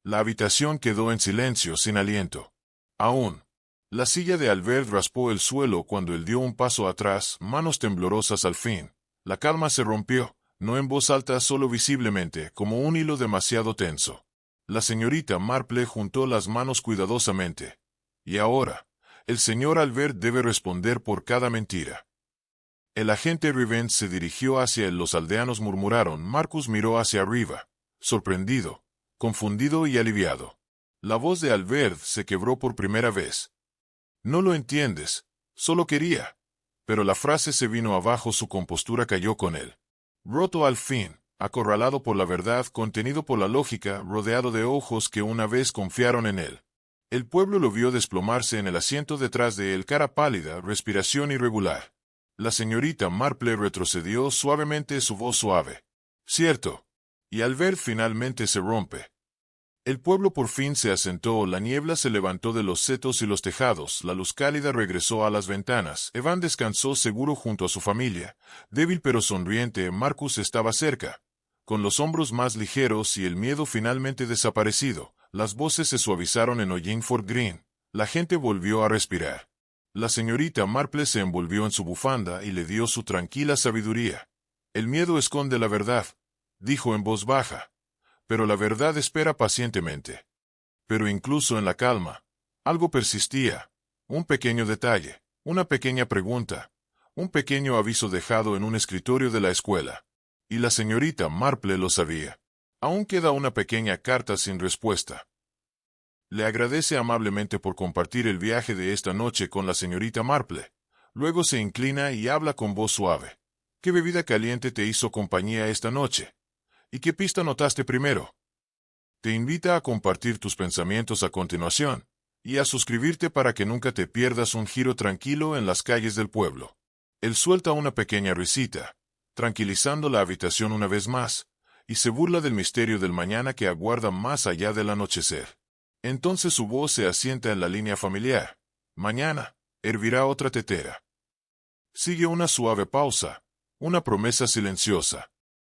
La habitación quedó en silencio, sin aliento. Aún. La silla de Albert raspó el suelo cuando él dio un paso atrás, manos temblorosas al fin. La calma se rompió, no en voz alta, solo visiblemente, como un hilo demasiado tenso. La señorita Marple juntó las manos cuidadosamente. Y ahora, el señor Albert debe responder por cada mentira. El agente Rivens se dirigió hacia él, los aldeanos murmuraron, Marcus miró hacia arriba, sorprendido, confundido y aliviado. La voz de Albert se quebró por primera vez. No lo entiendes, solo quería. Pero la frase se vino abajo, su compostura cayó con él. Roto al fin, acorralado por la verdad, contenido por la lógica, rodeado de ojos que una vez confiaron en él. El pueblo lo vio desplomarse en el asiento detrás de él, cara pálida, respiración irregular. La señorita Marple retrocedió suavemente, su voz suave. Cierto. Y Albert finalmente se rompe. El pueblo por fin se asentó, la niebla se levantó de los setos y los tejados, la luz cálida regresó a las ventanas, Evan descansó seguro junto a su familia, débil pero sonriente, Marcus estaba cerca, con los hombros más ligeros y el miedo finalmente desaparecido, las voces se suavizaron en Hollingford Green, la gente volvió a respirar. La señorita Marple se envolvió en su bufanda y le dio su tranquila sabiduría. El miedo esconde la verdad, dijo en voz baja. Pero la verdad espera pacientemente. Pero incluso en la calma, algo persistía. Un pequeño detalle, una pequeña pregunta, un pequeño aviso dejado en un escritorio de la escuela. Y la señorita Marple lo sabía. Aún queda una pequeña carta sin respuesta. Le agradece amablemente por compartir el viaje de esta noche con la señorita Marple. Luego se inclina y habla con voz suave. ¿Qué bebida caliente te hizo compañía esta noche? ¿Y qué pista notaste primero? Te invita a compartir tus pensamientos a continuación, y a suscribirte para que nunca te pierdas un giro tranquilo en las calles del pueblo. Él suelta una pequeña risita, tranquilizando la habitación una vez más, y se burla del misterio del mañana que aguarda más allá del anochecer. Entonces su voz se asienta en la línea familiar. Mañana, hervirá otra tetera. Sigue una suave pausa, una promesa silenciosa.